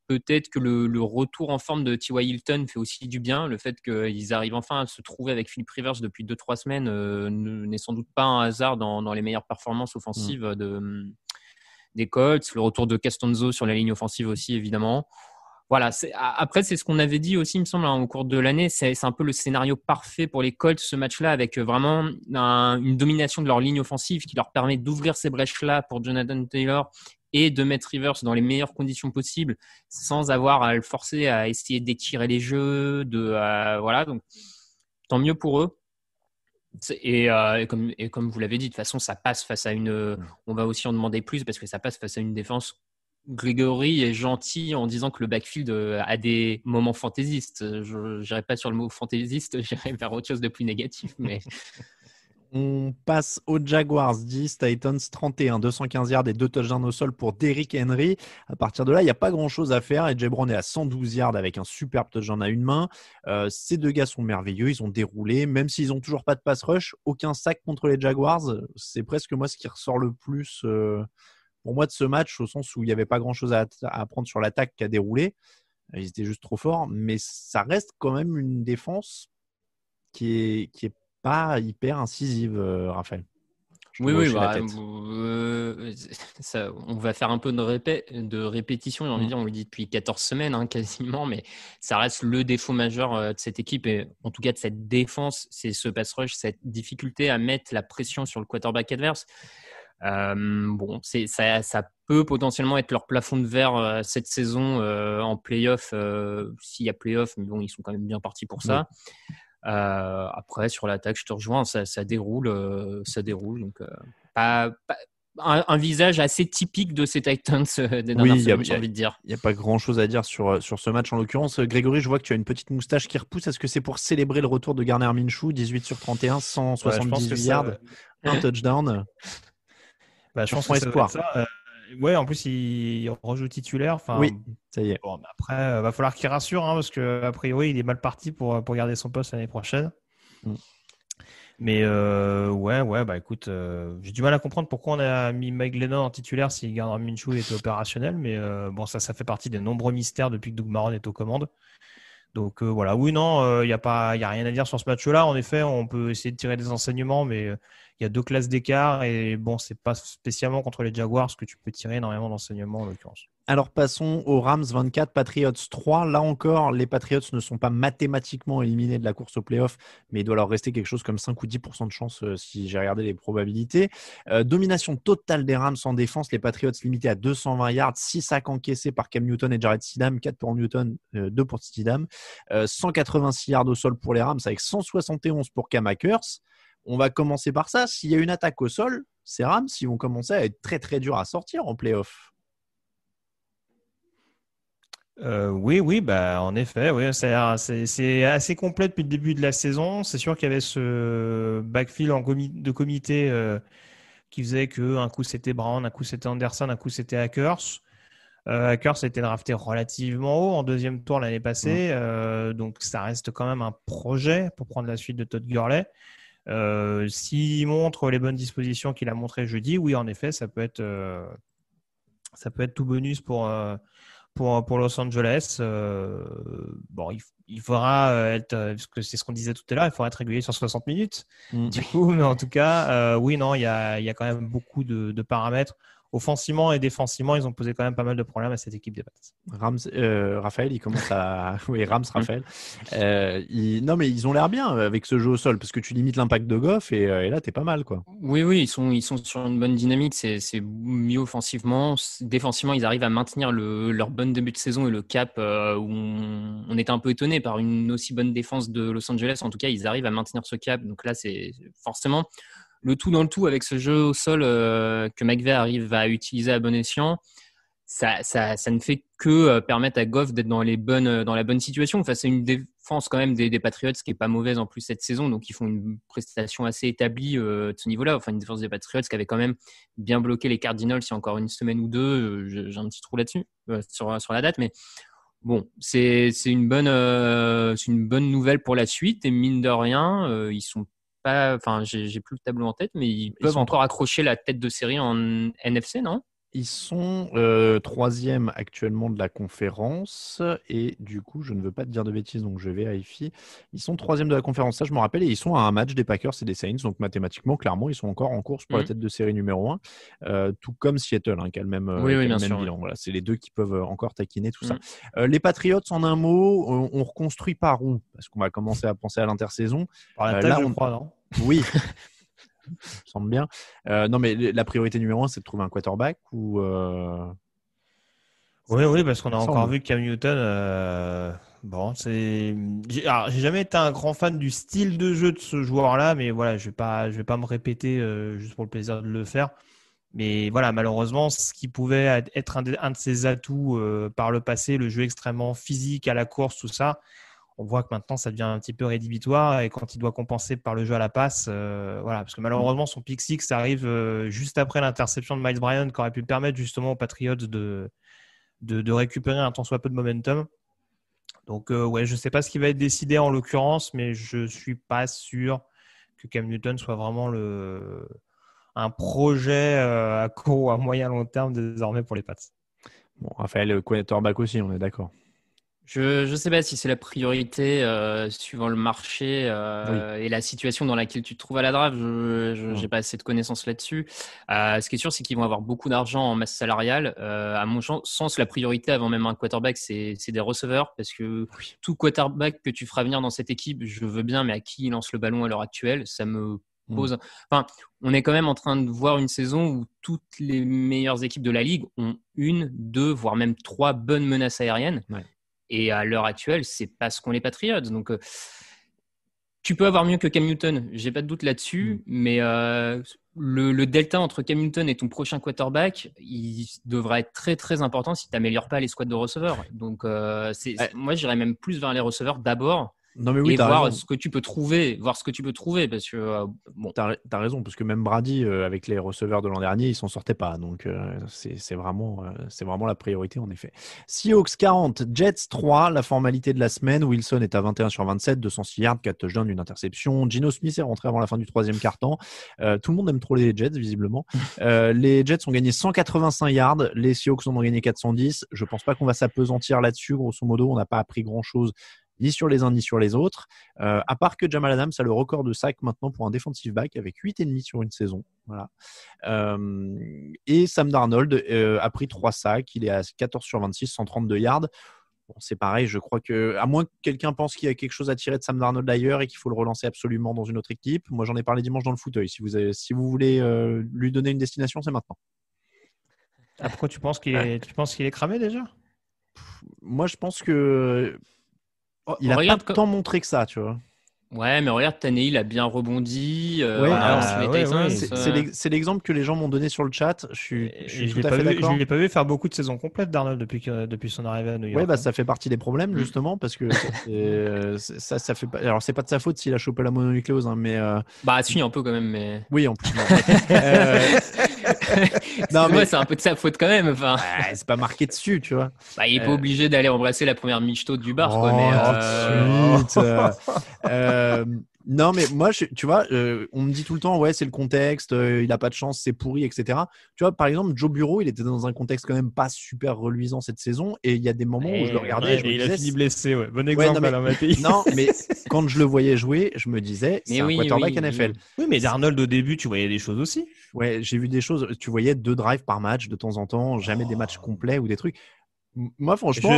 Peut-être que le retour en forme de T.Y. Hilton fait aussi du bien. Le fait qu'ils arrivent enfin à se trouver avec Philip Rivers depuis 2-3 semaines n'est sans doute pas un hasard dans les meilleures performances offensives des Colts. Le retour de Castonzo sur la ligne offensive aussi, évidemment. Voilà. Après, c'est ce qu'on avait dit aussi, il me semble, au cours de l'année. C'est un peu le scénario parfait pour les Colts, ce match-là, avec vraiment une domination de leur ligne offensive qui leur permet d'ouvrir ces brèches-là pour Jonathan Taylor et de mettre Rivers dans les meilleures conditions possibles sans avoir à le forcer à essayer d'étirer les jeux. Voilà, donc tant mieux pour eux. Et comme vous l'avez dit, de toute façon, ça passe face à on va aussi en demander plus parce que ça passe face à une défense. Grégory est gentil en disant que le backfield a des moments fantaisistes. Je n'irai pas sur le mot fantaisiste, j'irai vers autre chose de plus négatif. Mais On passe aux Jaguars, 10, Titans 31, 215 yards et 2 touchdowns au sol pour Derrick Henry. À partir de là, il n'y a pas grand-chose à faire. Et Jay Brown est à 112 yards avec un superbe touchdown à une main. Ces deux gars sont merveilleux. Ils ont déroulé. Même s'ils n'ont toujours pas de pass rush, aucun sac contre les Jaguars. C'est presque moi ce qui ressort le plus pour moi de ce match, au sens où il n'y avait pas grand-chose à apprendre sur l'attaque qu'à dérouler. Ils étaient juste trop forts. Mais ça reste quand même une défense qui est pas hyper incisive, Raphaël. Oui, bah, on va faire un peu de répétition, j'ai envie de dire, on le dit depuis 14 semaines quasiment, mais ça reste le défaut majeur de cette équipe et en tout cas de cette défense, c'est ce pass rush, cette difficulté à mettre la pression sur le quarterback adverse. Ça peut potentiellement être leur plafond de verre cette saison en play-off, s'il y a play-off, mais bon, ils sont quand même bien partis pour ça. Après, sur l'attaque, je te rejoins, ça déroule. Donc, un visage assez typique de ces Titans des dernières semaines, j'ai envie de dire. Il n'y a pas grand-chose à dire sur ce match en l'occurrence. Grégory, je vois que tu as une petite moustache qui repousse. Est-ce que c'est pour célébrer le retour de Gardner Minshew, 18 sur 31, 178 yards, un touchdown? Je pense que espoir. Ça. Ouais, en plus, il rejoue titulaire. Oui, ça y est. Bon, après, va falloir qu'il rassure, parce qu'a priori, il est mal parti pour garder son poste l'année prochaine. Mais écoute, j'ai du mal à comprendre pourquoi on a mis Mike Glennon en titulaire si Gardner Minshew était opérationnel. Mais ça fait partie des nombreux mystères depuis que Doug Marrone est aux commandes. Donc voilà, il n'y a rien à dire sur ce match-là. En effet, on peut essayer de tirer des enseignements, mais il y a 2 classes d'écart et bon, c'est pas spécialement contre les Jaguars que tu peux tirer énormément d'enseignements en l'occurrence. Alors passons aux Rams 24, Patriots 3. Là encore, les Patriots ne sont pas mathématiquement éliminés de la course au playoff, mais il doit leur rester quelque chose comme 5 ou 10% de chance si j'ai regardé les probabilités. Domination totale des Rams en défense, les Patriots limités à 220 yards, 6 sacs encaissés par Cam Newton et Jared Stidham, 4 pour Newton, 2 pour Stidham, 186 yards au sol pour les Rams avec 171 pour Cam Akers. On va commencer par ça. S'il y a une attaque au sol, ces Rams, ils vont commencer à être très très durs à sortir en playoff. En effet, c'est assez complet depuis le début de la saison. C'est sûr qu'il y avait ce backfield de comité qui faisait qu'un coup c'était Brown, un coup c'était Anderson, un coup c'était Akers. Akers a été drafté relativement haut en deuxième tour l'année passée, donc ça reste quand même un projet pour prendre la suite de Todd Gurley. S'il montre les bonnes dispositions qu'il a montré jeudi, oui, en effet, ça peut être tout bonus pour Los Angeles. Il faudra être, parce que c'est ce qu'on disait tout à l'heure, il faudra être régulier sur 60 minutes. Du coup, mais en tout cas, il y a quand même beaucoup de paramètres. Offensivement et défensivement, ils ont posé quand même pas mal de problèmes à cette équipe des Pats. Raphaël, il commence à... Oui, Rams, Raphaël. Non, mais ils ont l'air bien avec ce jeu au sol, parce que tu limites l'impact de Goff et là, t'es pas mal, quoi. Oui, ils sont sur une bonne dynamique. C'est mieux offensivement. Défensivement, ils arrivent à maintenir leur bon début de saison et le cap où on était un peu étonné par une aussi bonne défense de Los Angeles. En tout cas, ils arrivent à maintenir ce cap. Donc là, c'est forcément... le tout dans le tout avec ce jeu au sol que McVay arrive à utiliser à bon escient, ça ne fait que permettre à Goff d'être dans la bonne situation. Enfin, c'est une défense quand même des Patriots qui est pas mauvaise en plus cette saison, donc ils font une prestation assez établie de ce niveau-là. Enfin, une défense des Patriots qui avait quand même bien bloqué les Cardinals il y a encore une semaine ou deux. J'ai un petit trou là-dessus sur la date, mais bon, c'est une bonne nouvelle pour la suite et mine de rien, ils sont pas, enfin, j'ai plus le tableau en tête, mais ils peuvent encore accrocher la tête de série en NFC, non? Ils sont 3e actuellement de la conférence et du coup, je ne veux pas te dire de bêtises, donc je vérifie. Ils sont 3e de la conférence, ça je me rappelle, et ils sont à un match des Packers et des Saints, donc mathématiquement, clairement, ils sont encore en course pour la tête de série numéro 1, tout comme Seattle, qui a le même, bilan. Voilà, c'est les deux qui peuvent encore taquiner tout ça. Les Patriots, en un mot, on reconstruit par où? Parce qu'on va commencer à penser à l'intersaison. Par la tête, je crois, non? Oui. Ça me semble bien. Non, mais la priorité numéro 1, c'est de trouver un quarterback ou Oui, parce qu'on a encore vu Cam Newton. J'ai jamais été un grand fan du style de jeu de ce joueur-là, mais voilà, je vais pas me répéter juste pour le plaisir de le faire. Mais voilà, malheureusement, ce qui pouvait être un de ses atouts par le passé, le jeu extrêmement physique à la course, tout ça, on voit que maintenant ça devient un petit peu rédhibitoire et quand il doit compenser par le jeu à la passe, voilà, parce que malheureusement son pick six arrive juste après l'interception de Miles Bryant qui aurait pu permettre justement aux Patriots de récupérer un tant soit peu de momentum. Donc ouais, je sais pas ce qui va être décidé en l'occurrence, mais je suis pas sûr que Cam Newton soit vraiment un projet à court ou à moyen long terme désormais pour les Pats. Bon, Raphaël, le quarterback aussi, on est d'accord. Je sais pas si c'est la priorité suivant le marché Oui. et la situation dans laquelle tu te trouves à la draft. Je j'ai pas assez de connaissances là-dessus. Ce qui est sûr, c'est qu'ils vont avoir beaucoup d'argent en masse salariale. À mon sens, la priorité avant même un quarterback, c'est des receveurs parce que tout quarterback que tu feras venir dans cette équipe, je veux bien, mais à qui il lance le ballon à l'heure actuelle, ça me pose. Enfin, on est quand même en train de voir une saison où toutes les meilleures équipes de la ligue ont 1, 2, voire même 3 bonnes menaces aériennes. Ouais. Et à l'heure actuelle, c'est pas ce qu'ont les Patriots. Donc, tu peux avoir mieux que Cam Newton, j'ai pas de doute là-dessus. Mais le delta entre Cam Newton et ton prochain quarterback, il devra être très très important si tu n'améliores pas les squads de receveurs. Donc, moi, j'irais même plus vers les receveurs d'abord. Non mais oui, et t'as voir raison. ce que tu peux trouver, parce que bon. T'as raison, parce que même Brady, avec les receveurs de l'an dernier, il s'en sortait pas. Donc, c'est vraiment la priorité, en effet. Seahawks 40, Jets 3, la formalité de la semaine. Wilson est à 21 sur 27, 206 yards, 4 touchdowns, une interception. Geno Smith est rentré avant la fin du troisième quart-temps. Tout le monde aime trop les Jets, visiblement. Les Jets ont gagné 185 yards, les Seahawks en ont gagné 410. Je pense pas qu'on va s'apesantir là-dessus. Grosso modo, on n'a pas appris grand-chose ni sur les uns ni sur les autres, à part que Jamal Adams a le record de sacs maintenant pour un defensive back avec 8,5 sur une saison. Voilà. Et Sam Darnold a pris 3 sacs, il est à 14 sur 26, 132 yards. Bon, c'est pareil, je crois que, à moins que quelqu'un pense qu'il y a quelque chose à tirer de Sam Darnold d'ailleurs et qu'il faut le relancer absolument dans une autre équipe. Moi, j'en ai parlé dimanche dans le fauteuil. Si vous voulez lui donner une destination, c'est maintenant. Pourquoi tu penses qu'il est cramé déjà? Moi, je pense que il n'a pas tant montré que ça, tu vois. Ouais, mais regarde, Tannehill a bien rebondi. C'est l'exemple que les gens m'ont donné sur le chat. Je suis tout à fait d'accord. Je ne l'ai pas vu faire beaucoup de saisons complètes, Darnold, depuis son arrivée à New York. Ouais, bah, ça fait partie des problèmes, justement, parce que ça fait pas. Alors, c'est pas de sa faute s'il a chopé la mononucléose, hein, mais. Bah, si, un peu quand même, mais. Oui, en plus. Non, mais c'est un peu de sa faute quand même. Enfin. Ouais, c'est pas marqué dessus, tu vois. Bah, il est pas obligé d'aller embrasser la première michto du bar, quoi. Non, mais moi, tu vois, on me dit tout le temps, ouais, c'est le contexte, il a pas de chance, c'est pourri, etc. Tu vois, par exemple, Joe Burrow, il était dans un contexte quand même pas super reluisant cette saison, et il y a des moments où je le regardais, je me disais, il a fini blessé, ouais. Bon exemple, Alain Mattei. Non, mais quand je le voyais jouer, je me disais, c'est un quarterback NFL. Oui, mais Darnold au début, tu voyais des choses aussi. Ouais, j'ai vu des choses. Tu voyais 2 drives par match de temps en temps, jamais des matchs complets ou des trucs. Moi, franchement.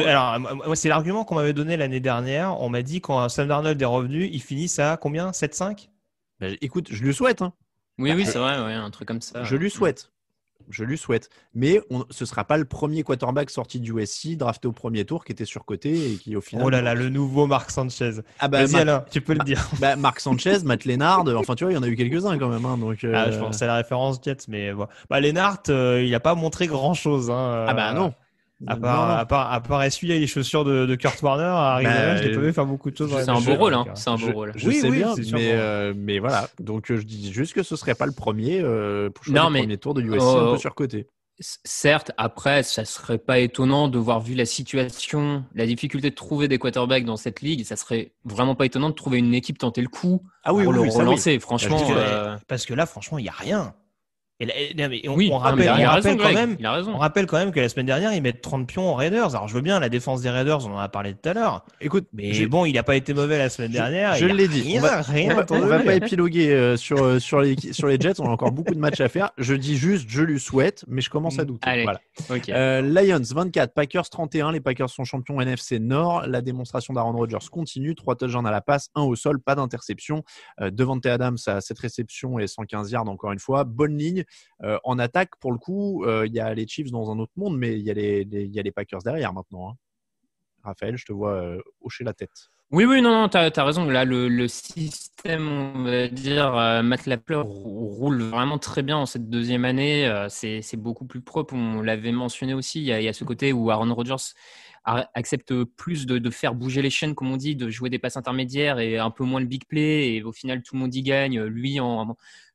Moi, c'est l'argument qu'on m'avait donné l'année dernière. On m'a dit quand Sam Darnold est revenu, il finit à combien? 7-5? Bah, écoute, je lui souhaite. Hein. Oui, c'est vrai, ouais, un truc comme ça. Je lui souhaite. Mais ce ne sera pas le premier quarterback sorti du USC, drafté au premier tour, qui était surcoté et qui, au final. Oh là là, le nouveau Marc Sanchez. Ah bah, vas-y, Alain, tu peux le dire. Bah, Marc Sanchez, Matt Lennart, enfin, tu vois, il y en a eu quelques-uns quand même. Hein, donc, je pense que c'est la référence Jets, mais bon. Bah, Lennart, il n'a pas montré grand-chose. Hein, Ah bah non. À part essuyer les chaussures de Kurt Warner à Arizona, je l'ai pas vu faire beaucoup de choses. C'est un beau rôle, hein. C'est un beau rôle. Je sais bien, mais voilà. Donc je dis juste que ce serait pas le premier pour choisir le premier tour de USC un peu surcoté. Certes, après, ça serait pas étonnant de voir, vu la situation, la difficulté de trouver des quarterbacks dans cette ligue, ça serait vraiment pas étonnant de trouver une équipe tenter le coup pour le relancer. Franchement, parce que là, franchement, il y a rien. On rappelle quand même que la semaine dernière, ils mettent 30 pions aux Raiders. Alors, je veux bien, la défense des Raiders, on en a parlé tout à l'heure. Écoute, mais il n'a pas été mauvais la semaine dernière. Je l'ai dit. On va pas épiloguer sur les Jets. On a encore beaucoup de matchs à faire. Je dis juste, je lui souhaite, mais je commence à douter. Allez, voilà. Okay. Lions 24, Packers 31. Les Packers sont champions NFC Nord. La démonstration d'Aaron Rodgers continue. 3 touchdowns à la passe, 1 au sol, pas d'interception. Devante Adams a 7 réceptions et 115 yards encore une fois. Bonne ligne. En attaque, pour le coup, il y a les Chiefs dans un autre monde, mais il y a les Packers derrière maintenant. Hein. Raphaël, je te vois hocher la tête. Oui, non, t'as raison. Là, le système, on va dire, Matt LaFleur roule vraiment très bien en cette deuxième année. C'est beaucoup plus propre. On l'avait mentionné aussi. Il y a ce côté où Aaron Rodgers accepte plus de faire bouger les chaînes, comme on dit, de jouer des passes intermédiaires et un peu moins le big play. Et au final, tout le monde y gagne.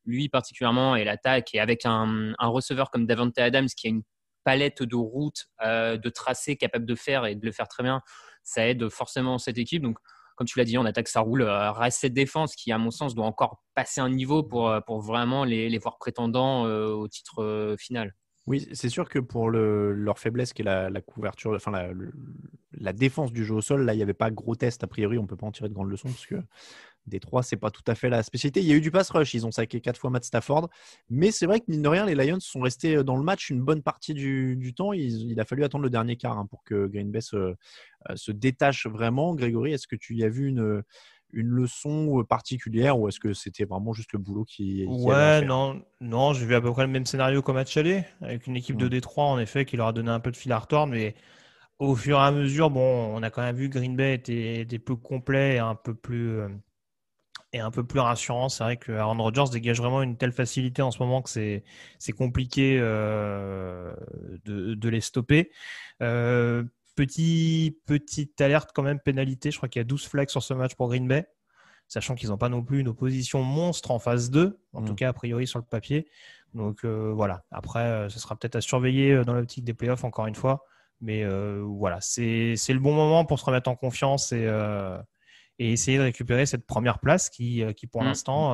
Lui particulièrement, et l'attaque. Et avec un receveur comme Davante Adams qui a une palette de routes, de tracés capable de faire et de le faire très bien, ça aide forcément cette équipe. Donc, comme tu l'as dit, en attaque, ça roule. Reste cette défense qui, à mon sens, doit encore passer un niveau pour vraiment les voir prétendants au titre final. Oui, c'est sûr que pour leur faiblesse qui est la couverture, enfin la défense du jeu au sol, là, il n'y avait pas gros test. A priori, on ne peut pas en tirer de grandes leçons parce que Détroit, c'est pas tout à fait la spécialité. Il y a eu du pass rush, ils ont saqué 4 fois Matt Stafford. Mais c'est vrai que, mine de rien, les Lions sont restés dans le match une bonne partie du temps. Il a fallu attendre le dernier quart pour que Green Bay se détache vraiment. Grégory, est-ce que tu y as vu une leçon particulière ou est-ce que c'était vraiment juste le boulot qui Ouais, avait à faire? non, j'ai vu à peu près le même scénario qu'au match aller, avec une équipe de Détroit, en effet, qui leur a donné un peu de fil à retordre, mais au fur et à mesure, bon, on a quand même vu que Green Bay était plus complet et un peu plus rassurant. C'est vrai que Aaron Rodgers dégage vraiment une telle facilité en ce moment que c'est compliqué de les stopper. Petite alerte quand même, pénalité. Je crois qu'il y a 12 flags sur ce match pour Green Bay, sachant qu'ils n'ont pas non plus une opposition monstre en phase 2, en tout cas a priori sur le papier. Donc voilà, après ce sera peut-être à surveiller dans l'optique des playoffs encore une fois. Mais voilà, c'est le bon moment pour se remettre en confiance et essayer de récupérer cette première place qui pour l'instant,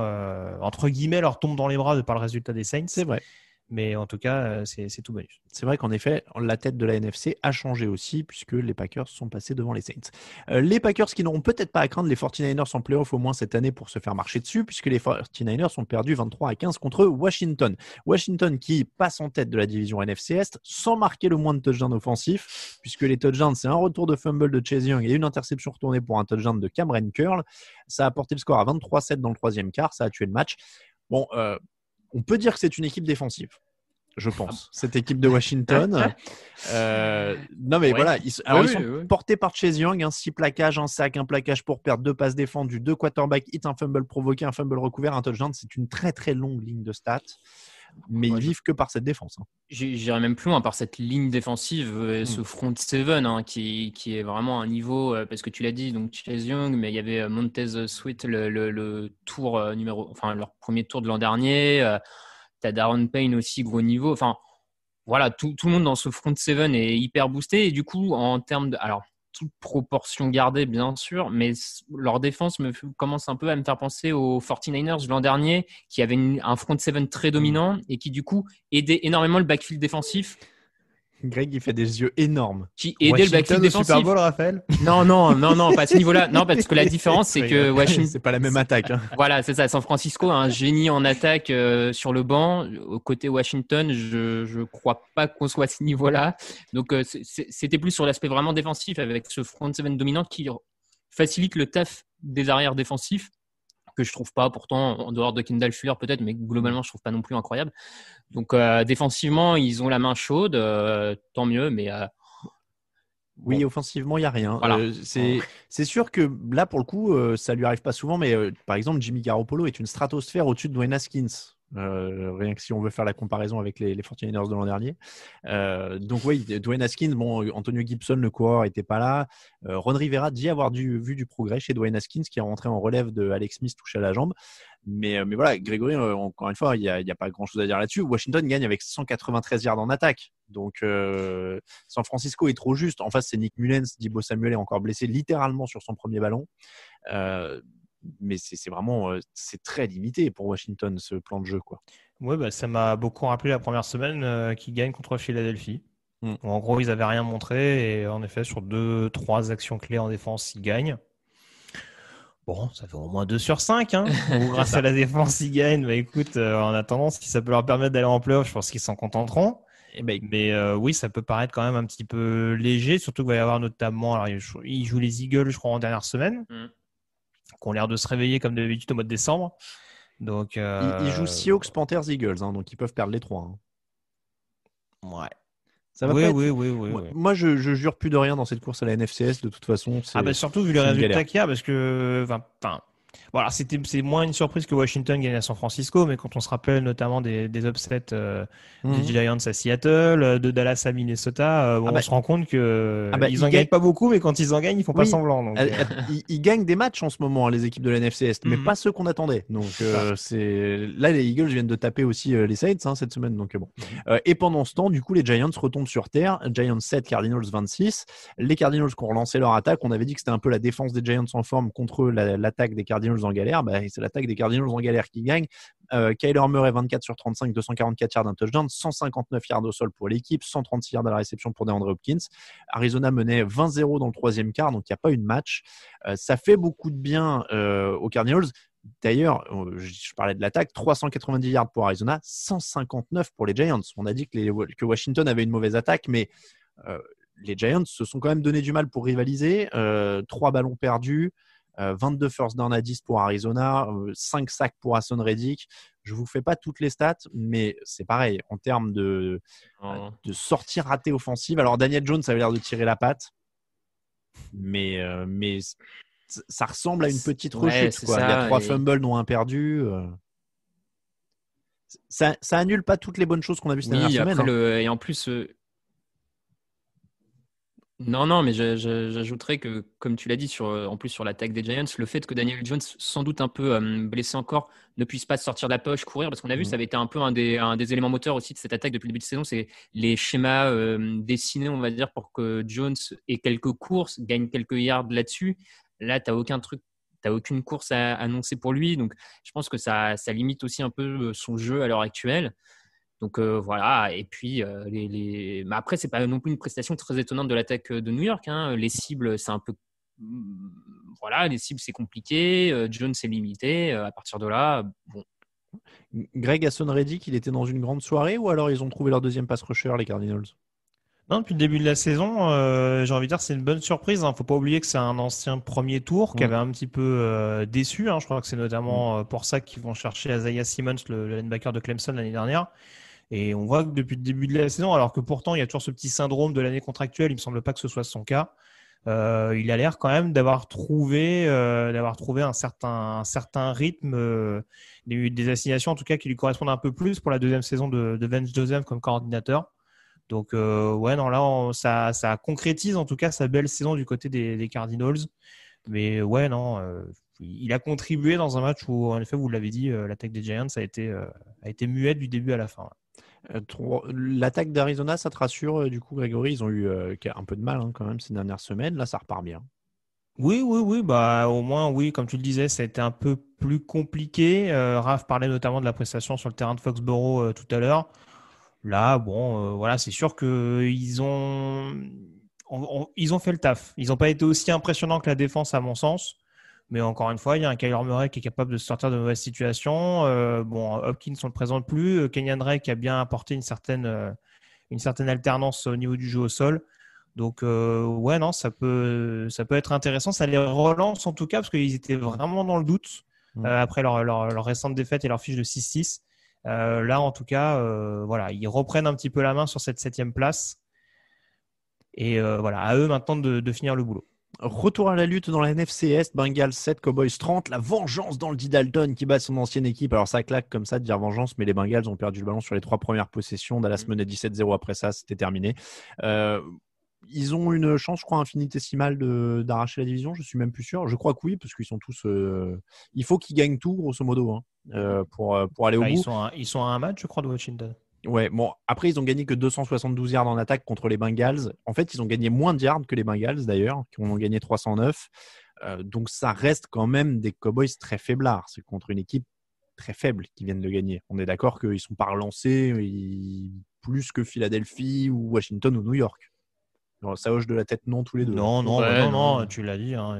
entre guillemets, leur tombe dans les bras de par le résultat des Saints. C'est vrai. Mais en tout cas, c'est tout bonus. C'est vrai qu'en effet, la tête de la NFC a changé aussi puisque les Packers sont passés devant les Saints. Les Packers qui n'auront peut-être pas à craindre les 49ers en playoff au moins cette année pour se faire marcher dessus puisque les 49ers ont perdu 23-15 contre Washington. Washington qui passe en tête de la division NFC Est sans marquer le moins de touchdowns offensifs puisque les touchdowns, c'est un retour de fumble de Chase Young et une interception retournée pour un touchdown de Cameron Curl. Ça a porté le score à 23-7 dans le troisième quart. Ça a tué le match. Bon, on peut dire que c'est une équipe défensive, je pense, cette équipe de Washington. Non, mais voilà, ils sont portés par Chase Young, 6 plaquages, un sac, un plaquage pour perdre, 2 passes défendues, 2 quarterbacks hit, un fumble provoqué, un fumble recouvert, un touchdown. C'est une très très longue ligne de stats, mais ils vivent que par cette défense. J'irais même plus loin par cette ligne défensive, ce front seven qui est vraiment un niveau, parce que tu l'as dit, donc Chase Young, mais il y avait Montez Sweat le tour leur premier tour de l'an dernier. T'as Daron Payne aussi, gros niveau. Enfin, voilà, tout le monde dans ce front seven est hyper boosté. Et du coup, en termes de... Alors, toute proportion gardée, bien sûr, mais leur défense commence un peu à me faire penser aux 49ers l'an dernier, qui avaient un front seven très dominant et qui, du coup, aidait énormément le backfield défensif. Greg, il fait des yeux énormes. Qui aidait le backfield défensif. Super Bowl, Raphaël. Non, pas à ce niveau-là. Non, parce que la différence, c'est que Washington. C'est pas la même attaque. Voilà, c'est ça. San Francisco a un génie en attaque sur le banc. Au côté Washington, je crois pas qu'on soit à ce niveau-là. Donc, c'était plus sur l'aspect vraiment défensif avec ce front seven dominant qui facilite le taf des arrières défensifs, que je trouve pas, pourtant, en dehors de Kendall Fuller peut-être, mais globalement, je trouve pas non plus incroyable. Donc, défensivement, ils ont la main chaude, tant mieux, mais... Oui, offensivement, il n'y a rien. Voilà. C'est sûr que là, pour le coup, ça lui arrive pas souvent, mais par exemple, Jimmy Garoppolo est une stratosphère au-dessus de Dwayne Haskins. Rien que si on veut faire la comparaison avec les 49ers de l'an dernier. Donc oui, Dwayne Haskins, Antonio Gibson, le coureur, n'était pas là. Ron Rivera dit avoir vu du progrès chez Dwayne Haskins qui est rentré en relève de Alex Smith touché à la jambe. Mais voilà, Grégory, encore une fois, il n'y a pas grand-chose à dire là-dessus. Washington gagne avec 193 yards en attaque. Donc San Francisco est trop juste. En face, c'est Nick Mullens. Deebo Samuel est encore blessé littéralement sur son premier ballon. Mais c'est vraiment c'est très limité pour Washington, ce plan de jeu, quoi. Ouais, ça m'a beaucoup rappelé la première semaine qu'ils gagnent contre Philadelphie. En gros, ils n'avaient rien montré et en effet, sur 2-3 actions clés en défense, ils gagnent. Bon, ça fait au moins 2 sur 5. Grâce à la défense, ils gagnent. Écoute, en attendant, si ça peut leur permettre d'aller en playoff, je pense qu'ils s'en contenteront. Mais oui, ça peut paraître quand même un petit peu léger, surtout qu'il va y avoir notamment... Alors, ils jouent les Eagles, je crois, en dernière semaine. Qui ont l'air de se réveiller comme d'habitude au mois de décembre. Donc, ils jouent Seahawks, Panthers, Eagles, donc ils peuvent perdre les 3. Ouais. Ça va oui. Moi, je jure plus de rien dans cette course à la NFCS de toute façon. Surtout vu les résultats qu'il y a, parce que Bon, alors c'est moins une surprise que Washington gagne à San Francisco, mais quand on se rappelle notamment des upsets des Giants à Seattle, de Dallas à Minnesota, on se rend compte que ils en gagnent pas beaucoup, mais quand ils en gagnent, ils font pas semblant. Donc, ils gagnent des matchs en ce moment, les équipes de la NFC Est, mais pas ceux qu'on attendait. Donc là, les Eagles viennent de taper aussi les Saints cette semaine. Donc bon. Et pendant ce temps, du coup, les Giants retombent sur terre. Giants 7, Cardinals 26. Les Cardinals qui ont relancé leur attaque, on avait dit que c'était un peu la défense des Giants en forme contre l'attaque des Cardinals en galère. C'est l'attaque des Cardinals en galère qui gagne. Kyler Murray 24 sur 35, 244 yards, un touchdown, 159 yards au sol pour l'équipe, 136 yards à la réception pour DeAndre Hopkins. Arizona menait 20-0 dans le troisième quart, donc il n'y a pas eu de match. Ça fait beaucoup de bien aux Cardinals. D'ailleurs, je parlais de l'attaque, 390 yards pour Arizona, 159 pour les Giants. On a dit que Washington avait une mauvaise attaque, mais les Giants se sont quand même donné du mal pour rivaliser. 3 ballons perdus, 22 first down à 10 pour Arizona, 5 sacs pour Hassan Reddick. Je ne vous fais pas toutes les stats, mais c'est pareil en termes de sorties ratées offensives. Alors Daniel Jones avait l'air de tirer la patte, mais ça ressemble à une petite rechute. Il y a 3 fumbles dont un perdu. Ça annule pas toutes les bonnes choses qu'on a vues cette dernière semaine. Et en plus... Non, mais j'ajouterais que, comme tu l'as dit, en plus sur l'attaque des Giants, le fait que Daniel Jones, sans doute un peu blessé encore, ne puisse pas sortir de la poche, courir, parce qu'on a vu, ça avait été un peu un des éléments moteurs aussi de cette attaque depuis le début de saison, c'est les schémas dessinés, on va dire, pour que Jones ait quelques courses, gagne quelques yards là-dessus. Là, tu n'as aucune course à annoncer pour lui, donc je pense que ça limite aussi un peu son jeu à l'heure actuelle. Donc voilà, et puis mais après c'est pas non plus une prestation très étonnante de l'attaque de New York. Les cibles, c'est un peu les cibles c'est compliqué. Jones c'est limité. À partir de là, bon. Greg Hassan Reddick, il était dans une grande soirée ou alors ils ont trouvé leur deuxième pass rusher, les Cardinals? Non, depuis le début de la saison, j'ai envie de dire c'est une bonne surprise. Faut pas oublier que c'est un ancien premier tour qui avait un petit peu déçu. Je crois que c'est notamment pour ça qu'ils vont chercher Isaiah Simmons, le linebacker de Clemson l'année dernière. Et on voit que depuis le début de la saison, alors que pourtant il y a toujours ce petit syndrome de l'année contractuelle, il me semble pas que ce soit son cas. Il a l'air quand même d'avoir trouvé un certain rythme, des assignations en tout cas qui lui correspondent un peu plus pour la deuxième saison de Vance Joseph comme coordinateur. Donc ça concrétise en tout cas sa belle saison du côté des Cardinals. Mais il a contribué dans un match où en effet vous l'avez dit, l'attaque des Giants a été muette du début à la fin. L'attaque d'Arizona, ça te rassure du coup, Grégory? Ils ont eu un peu de mal quand même ces dernières semaines. Là, ça repart bien. Oui. Au moins, oui, comme tu le disais, ça a été un peu plus compliqué. Raph parlait notamment de la prestation sur le terrain de Foxborough tout à l'heure. Là, c'est sûr qu'ils ont fait le taf. Ils n'ont pas été aussi impressionnants que la défense, à mon sens. Mais encore une fois, il y a un Kyler Murray qui est capable de sortir de mauvaises situations. Hopkins, on ne le présente plus. Kenyan Drake a bien apporté une certaine alternance au niveau du jeu au sol. Donc, ça peut être intéressant. Ça les relance en tout cas parce qu'ils étaient vraiment dans le doute après leur récente défaite et leur fiche de 6-6. Là, en tout cas, ils reprennent un petit peu la main sur cette 7e place. Et à eux maintenant de finir le boulot. Retour à la lutte dans la NFC Est, Bengals 7, Cowboys 30, la vengeance dans le D. Dalton qui bat son ancienne équipe. Alors ça claque comme ça de dire vengeance, mais les Bengals ont perdu le ballon sur les 3 premières possessions. Dallas menait 17-0 après ça, c'était terminé. Ils ont une chance, je crois, infinitésimale d'arracher la division, je suis même plus sûr. Je crois que oui, parce qu'ils sont tous... Il faut qu'ils gagnent tout, grosso modo, pour aller au bout. Ils sont à un match, je crois, de Washington. Ouais, bon, après, ils ont gagné que 272 yards en attaque contre les Bengals. En fait, ils ont gagné moins de yards que les Bengals, d'ailleurs, qui en ont gagné 309. Donc, ça reste quand même des Cowboys très faiblards. C'est contre une équipe très faible qui viennent de gagner. On est d'accord qu'ils ne sont pas relancés plus que Philadelphie ou Washington ou New York. Alors, ça hoche de la tête non tous les deux. Non, tu l'as dit. On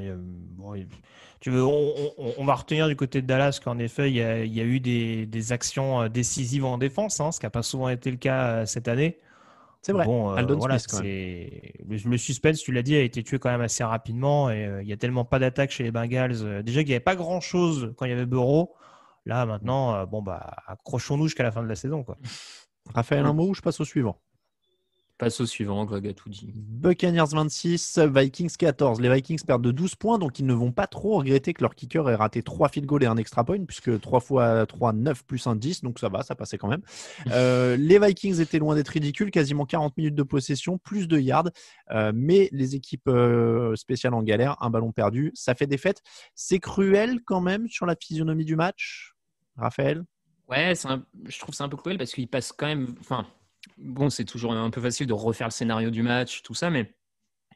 va retenir du côté de Dallas qu'en effet, il y a eu des actions décisives en défense, ce qui n'a pas souvent été le cas cette année. C'est vrai. Aldon Smith, quand même. Le suspense, tu l'as dit, a été tué quand même assez rapidement. Et il n'y a tellement pas d'attaque chez les Bengals. Déjà qu'il n'y avait pas grand-chose quand il y avait Burrow. Là, maintenant, accrochons-nous jusqu'à la fin de la saison, quoi. Raphaël, un mot ou je passe au suivant? Passe au suivant, Greg a tout dit. Buccaneers 26, Vikings 14. Les Vikings perdent de 12 points, donc ils ne vont pas trop regretter que leur kicker ait raté 3 field goals et un extra point, puisque 3 fois 3, 9 plus 1, 10, donc ça va, ça passait quand même. Les Vikings étaient loin d'être ridicules, quasiment 40 minutes de possession, plus de yards, mais les équipes spéciales en galère, un ballon perdu, ça fait défaite. C'est cruel quand même sur la physionomie du match, Raphaël? Ouais, je trouve que c'est un peu cruel parce qu'il passe quand même. Enfin, bon, c'est toujours un peu facile de refaire le scénario du match, tout ça, mais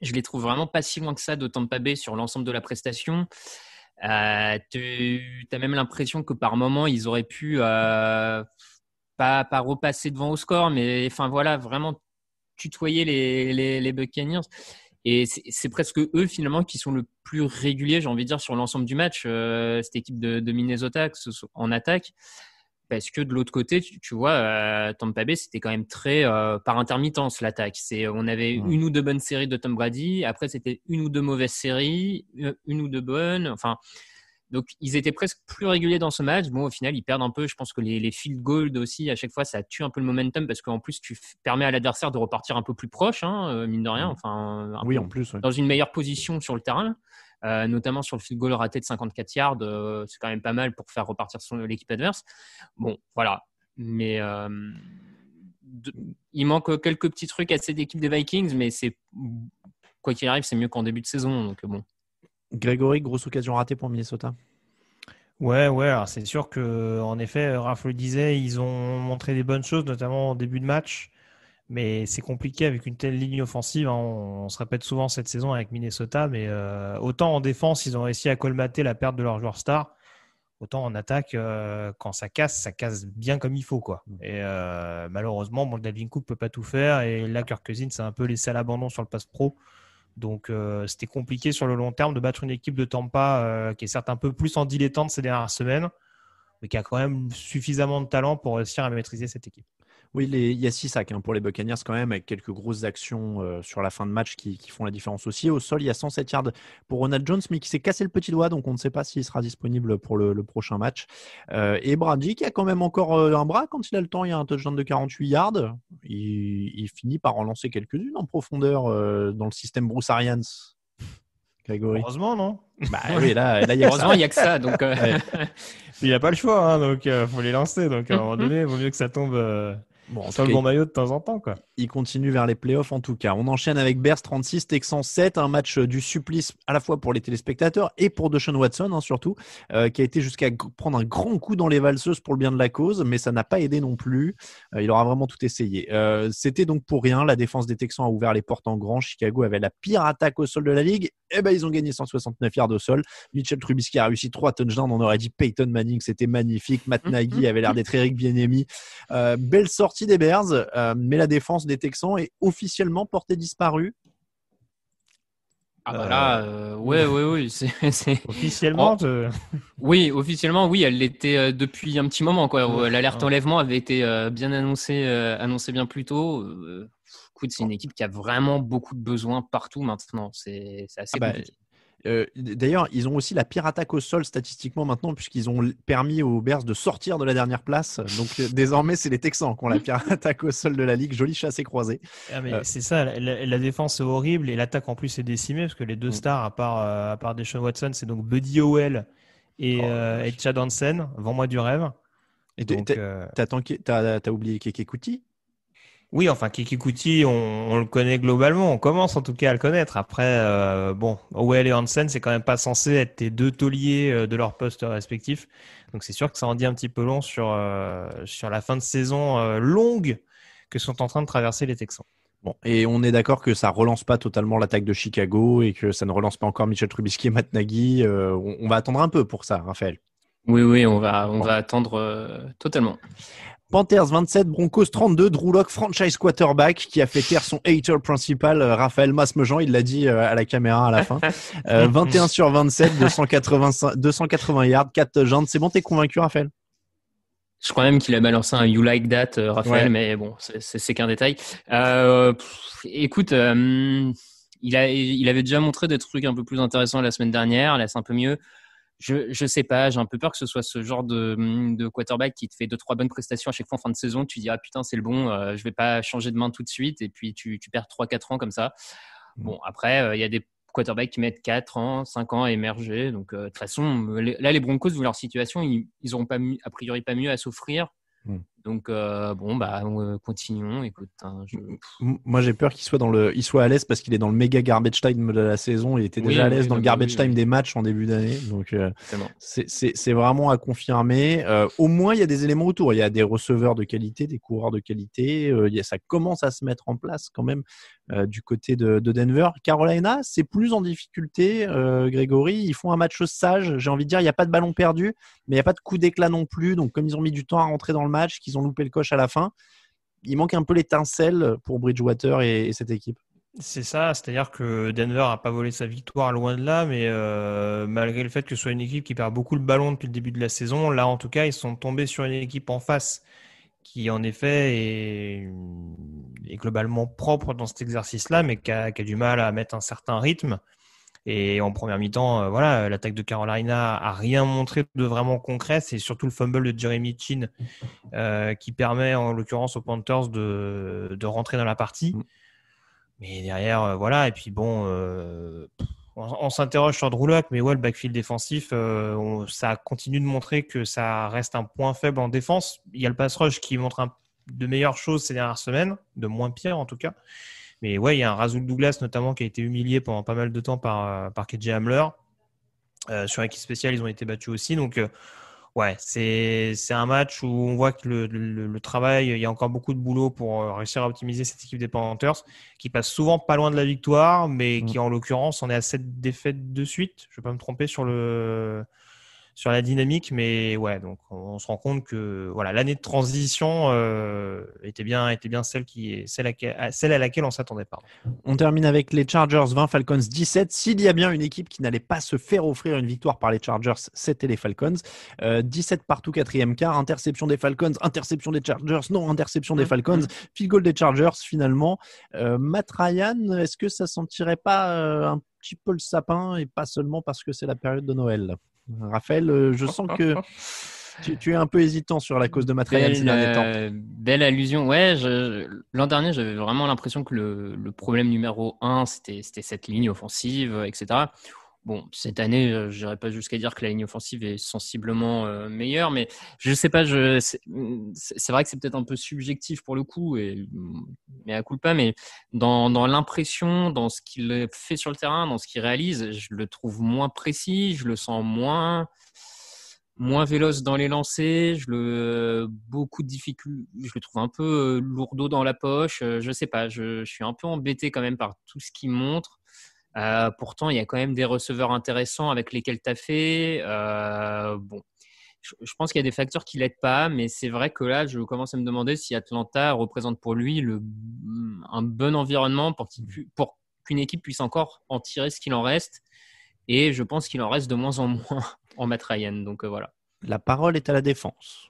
je les trouve vraiment pas si loin que ça de Tampa Bay sur l'ensemble de la prestation. Tu as même l'impression que par moment, ils auraient pu pas repasser devant au score, mais enfin voilà, vraiment tutoyer les Buccaneers. Et c'est presque eux finalement qui sont le plus réguliers, j'ai envie de dire, sur l'ensemble du match, cette équipe de Minnesota en attaque. Parce que de l'autre côté, tu vois, Tampa Bay, c'était quand même très par intermittence l'attaque. On avait une ou deux bonnes séries de Tom Brady. Après, c'était une ou deux mauvaises séries, une ou deux bonnes. Enfin, donc, ils étaient presque plus réguliers dans ce match. Bon, au final, ils perdent un peu. Je pense que les field goals aussi, à chaque fois, ça tue un peu le momentum parce qu'en plus, tu permets à l'adversaire de repartir un peu plus proche, mine de rien. Enfin, oui, en plus. Dans une meilleure position sur le terrain. Notamment sur le field goal raté de 54 yards, c'est quand même pas mal pour faire repartir l'équipe adverse. Bon, voilà. Mais il manque quelques petits trucs à cette équipe des Vikings, mais quoi qu'il arrive, c'est mieux qu'en début de saison. Donc bon. Grégory, grosse occasion ratée pour Minnesota. Ouais, alors c'est sûr que, en effet, Raph le disait, ils ont montré des bonnes choses, notamment en début de match. Mais c'est compliqué avec une telle ligne offensive. On se répète souvent cette saison avec Minnesota, mais autant en défense, ils ont réussi à colmater la perte de leur joueur star, autant en attaque, quand ça casse bien comme il faut, quoi. Et malheureusement, Dalvin Cook peut pas tout faire, et là, Kirk Cousins s'est un peu laissé à l'abandon sur le pass pro. Donc, c'était compliqué sur le long terme de battre une équipe de Tampa qui est certes un peu plus en dilettante ces dernières semaines, mais qui a quand même suffisamment de talent pour réussir à maîtriser cette équipe. Oui, il y a 6 sacs pour les Buccaneers quand même, avec quelques grosses actions sur la fin de match qui font la différence aussi. Au sol, il y a 107 yards pour Ronald Jones, mais qui s'est cassé le petit doigt, donc on ne sait pas s'il sera disponible pour le prochain match. Et Brady, qui a quand même encore un bras quand il a le temps, il y a un touchdown de 48 yards. Il finit par en lancer quelques-unes en profondeur dans le système Bruce Arians. Grégory. Heureusement, non? Bah oui, là il y a heureusement, il n'y a que ça. Donc, il n'y a pas le choix, donc faut les lancer. Donc à un moment donné, il vaut mieux que ça tombe sur le bon maillot de temps en temps, quoi. Il continue vers les playoffs en tout cas. On enchaîne avec Bears 36, Texans 7, un match du supplice à la fois pour les téléspectateurs et pour Deshaun Watson surtout, qui a été jusqu'à prendre un grand coup dans les valseuses pour le bien de la cause, mais ça n'a pas aidé non plus. Il aura vraiment tout essayé. C'était donc pour rien. La défense des Texans a ouvert les portes en grand. Chicago avait la pire attaque au sol de la ligue. Et ils ont gagné 169 yards au sol. Mitchell Trubisky a réussi 3 touchdowns. On aurait dit Peyton Manning, c'était magnifique. Matt Nagy avait l'air d'être Eric Bieniemy. Belle sortie des Bears, mais la défense des Texans est officiellement portée disparue. Ah bah là, oui. C'est... Officiellement Oui, officiellement, oui, elle l'était depuis un petit moment, quoi. L'alerte enlèvement avait été bien annoncée bien plus tôt. Écoute, c'est une équipe qui a vraiment beaucoup de besoins partout maintenant. C'est assez compliqué. D'ailleurs, ils ont aussi la pire attaque au sol statistiquement maintenant, puisqu'ils ont permis aux Bears de sortir de la dernière place. Donc désormais, c'est les Texans qui ont la pire attaque au sol de la ligue. Joli chassé croisé. C'est ça, la défense est horrible et l'attaque en plus est décimée parce que les deux stars, à part Deshaun Watson, c'est donc Buddy Howell et Chad Hansen. Vends-moi du rêve. Et t'as oublié Keke Kuti? Oui, enfin, Keke Kuti, on le connaît globalement. On commence en tout cas à le connaître. Après, Howell et Hansen, c'est quand même pas censé être tes deux tauliers de leurs postes respectifs. Donc, c'est sûr que ça en dit un petit peu long sur la fin de saison longue que sont en train de traverser les Texans. Bon, et on est d'accord que ça relance pas totalement l'attaque de Chicago et que ça ne relance pas encore Mitchell Trubisky et Matt Nagy. On va attendre un peu pour ça, Raphaël. Oui, on va attendre totalement. Panthers 27, Broncos 32, Drew Lock, franchise quarterback, qui a fait taire son hater principal, Raphaël Masmejean, il l'a dit à la caméra à la fin. 21 sur 27, 280 yards, 4 touchdowns. C'est bon, t'es convaincu, Raphaël? Je crois même qu'il a balancé un You Like That, Raphaël, mais bon, c'est qu'un détail. Écoute, il avait déjà montré des trucs un peu plus intéressants la semaine dernière, là c'est un peu mieux. Je sais pas, j'ai un peu peur que ce soit ce genre de quarterback qui te fait 2-3 bonnes prestations à chaque fois en fin de saison. Tu dis, ah putain, c'est le bon, je vais pas changer de main tout de suite. Et puis, tu perds 3-4 ans comme ça. Bon, après, il y a des quarterbacks qui mettent 4 ans, 5 ans à émerger. Donc, de toute façon, là, les Broncos, vu leur situation, ils n'auront pas a priori pas mieux à s'offrir. Donc, continuons. Écoute, moi, j'ai peur qu'il soit à l'aise parce qu'il est dans le méga garbage time de la saison. Il était déjà à l'aise dans le garbage time des matchs en début d'année. Donc, c'est vraiment à confirmer. Au moins, il y a des éléments autour. Il y a des receveurs de qualité, des coureurs de qualité. Ça commence à se mettre en place quand même du côté de Denver. Carolina, c'est plus en difficulté, Grégory. Ils font un match sage. J'ai envie de dire, il n'y a pas de ballon perdu, mais il n'y a pas de coup d'éclat non plus. Donc, comme ils ont mis du temps à rentrer dans le match, qu'ils ont loupé le coche à la fin, il manque un peu l'étincelle pour Bridgewater et cette équipe. C'est ça, c'est-à-dire que Denver n'a pas volé sa victoire loin de là, mais malgré le fait que ce soit une équipe qui perd beaucoup le ballon depuis le début de la saison, là en tout cas ils sont tombés sur une équipe en face qui en effet est globalement propre dans cet exercice-là, mais qui a du mal à mettre un certain rythme. Et en première mi-temps, l'attaque de Carolina a rien montré de vraiment concret. C'est surtout le fumble de Jeremy Chin qui permet, en l'occurrence, aux Panthers de rentrer dans la partie. Mais derrière, Et puis bon, on s'interroge sur Drew Lock, mais le backfield défensif, ça continue de montrer que ça reste un point faible en défense. Il y a le pass rush qui montre de meilleures choses ces dernières semaines, de moins pire en tout cas. Mais il y a un Rasul Douglas notamment qui a été humilié pendant pas mal de temps par KJ Hamler. Sur l'équipe spéciale, ils ont été battus aussi. Donc, c'est un match où on voit que le travail, il y a encore beaucoup de boulot pour réussir à optimiser cette équipe des Panthers, qui passe souvent pas loin de la victoire, mais qui en l'occurrence, on est à 7 défaites de suite. Je ne vais pas me tromper sur la dynamique, mais donc on se rend compte que l'année de transition était bien celle à laquelle on s'attendait pas. On termine avec les Chargers 20, Falcons 17. S'il y a bien une équipe qui n'allait pas se faire offrir une victoire par les Chargers, c'était les Falcons. 17 partout, 4e quart, interception des Falcons, interception des Chargers, non, interception des Falcons, field goal des Chargers finalement. Matt Ryan, est-ce que ça sentirait pas un petit peu le sapin et pas seulement parce que c'est la période de Noël? Raphaël, je sens que tu es un peu hésitant sur la cause de Matt Ryan ces derniers temps. Belle allusion. L'an dernier, j'avais vraiment l'impression que le problème numéro 1, c'était cette ligne offensive, etc. Bon, cette année, je n'irai pas jusqu'à dire que la ligne offensive est sensiblement meilleure, mais je ne sais pas. C'est vrai que c'est peut-être un peu subjectif pour le coup, mais à coup pas. Mais dans l'impression, dans ce qu'il fait sur le terrain, dans ce qu'il réalise, je le trouve moins précis, je le sens moins véloce dans les lancers, beaucoup de difficultés, je le trouve un peu lourdeau dans la poche. Je sais pas, je suis un peu embêté quand même par tout ce qu'il montre. Pourtant, il y a quand même des receveurs intéressants avec lesquels tu as fait. Je pense qu'il y a des facteurs qui ne l'aident pas, mais c'est vrai que là, je commence à me demander si Atlanta représente pour lui un bon environnement pour qu'une équipe puisse encore en tirer ce qu'il en reste. Et je pense qu'il en reste de moins en moins en Matt Ryan. Donc voilà. La parole est à la défense.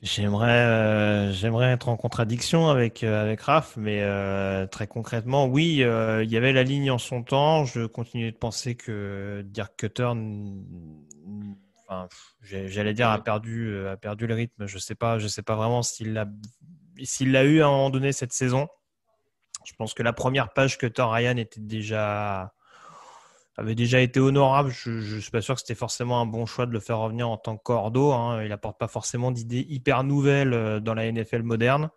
J'aimerais être en contradiction avec Raph, mais très concrètement, oui, il y avait la ligne en son temps. Je continue de penser que Dirk Cutter, j'allais dire, a perdu le rythme. Je sais pas vraiment s'il l'a eu à un moment donné cette saison. Je pense que la première page Cutter Ryan avait déjà été honorable. Je suis pas sûr que c'était forcément un bon choix de le faire revenir en tant que cordeau. Il apporte pas forcément d'idées hyper nouvelles dans la NFL moderne.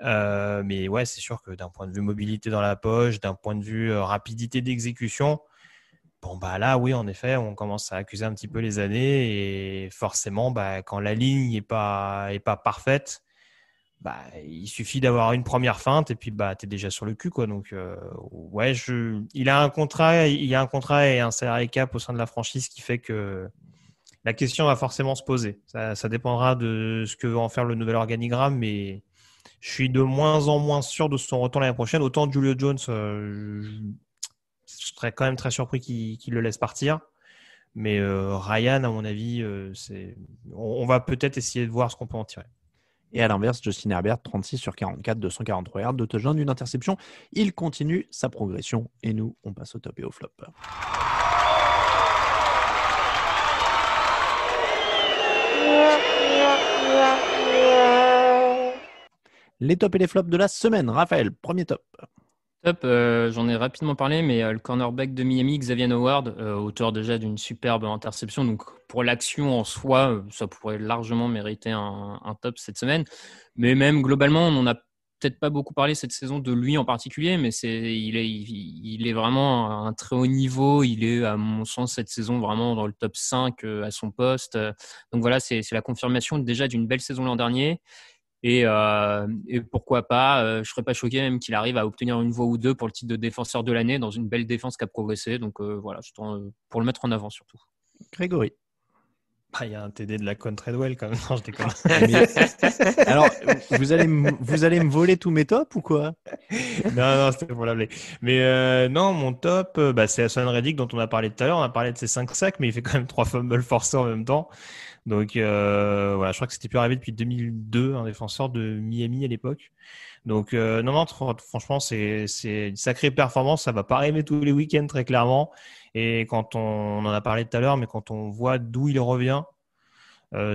Mais c'est sûr que d'un point de vue mobilité dans la poche, d'un point de vue rapidité d'exécution, là, oui, en effet, on commence à accuser un petit peu les années. Et forcément, quand la ligne est pas parfaite, il suffit d'avoir une première feinte et puis t'es déjà sur le cul, quoi. Donc il a un contrat et un salary cap au sein de la franchise qui fait que la question va forcément se poser. Ça dépendra de ce que va en faire le nouvel organigramme, mais je suis de moins en moins sûr de son retour l'année prochaine. Autant Julio Jones, je serais quand même très surpris qu'il le laisse partir. Mais Ryan, à mon avis, on va peut-être essayer de voir ce qu'on peut en tirer. Et à l'inverse, Justin Herbert, 36 sur 44, 243 yards, 2 touchdowns, une interception. Il continue sa progression. Et nous, on passe au top et au flop. Les tops et les flops de la semaine. Raphaël, premier top. Top, j'en ai rapidement parlé, mais le cornerback de Miami, Xavier Howard, auteur déjà d'une superbe interception. Donc, pour l'action en soi, ça pourrait largement mériter un top cette semaine. Mais même globalement, on n'en a peut-être pas beaucoup parlé cette saison de lui en particulier, mais il est vraiment à un très haut niveau. Il est, à mon sens, cette saison vraiment dans le top 5 à son poste. Donc voilà, c'est la confirmation déjà d'une belle saison l'an dernier. Et pourquoi pas, je serais pas choqué même qu'il arrive à obtenir une voix ou deux pour le titre de défenseur de l'année dans une belle défense qui a progressé. Donc voilà, pour le mettre en avant surtout. Grégory. Il y a un TD de la Con Treadwell quand même. Non, je déconne. Alors, vous allez me voler tous mes tops ou quoi? Non, c'était pour la blague. Mais non, mon top, c'est Hassan Reddick dont on a parlé tout à l'heure. On a parlé de ses 5 sacs, mais il fait quand même 3 fumbles forcés en même temps. Donc voilà, je crois que c'était plus arrivé depuis 2002, un défenseur de Miami à l'époque. Donc non, franchement, c'est une sacrée performance. Ça va pas arriver tous les week-ends très clairement. Et quand on en a parlé tout à l'heure, mais quand on voit d'où il revient,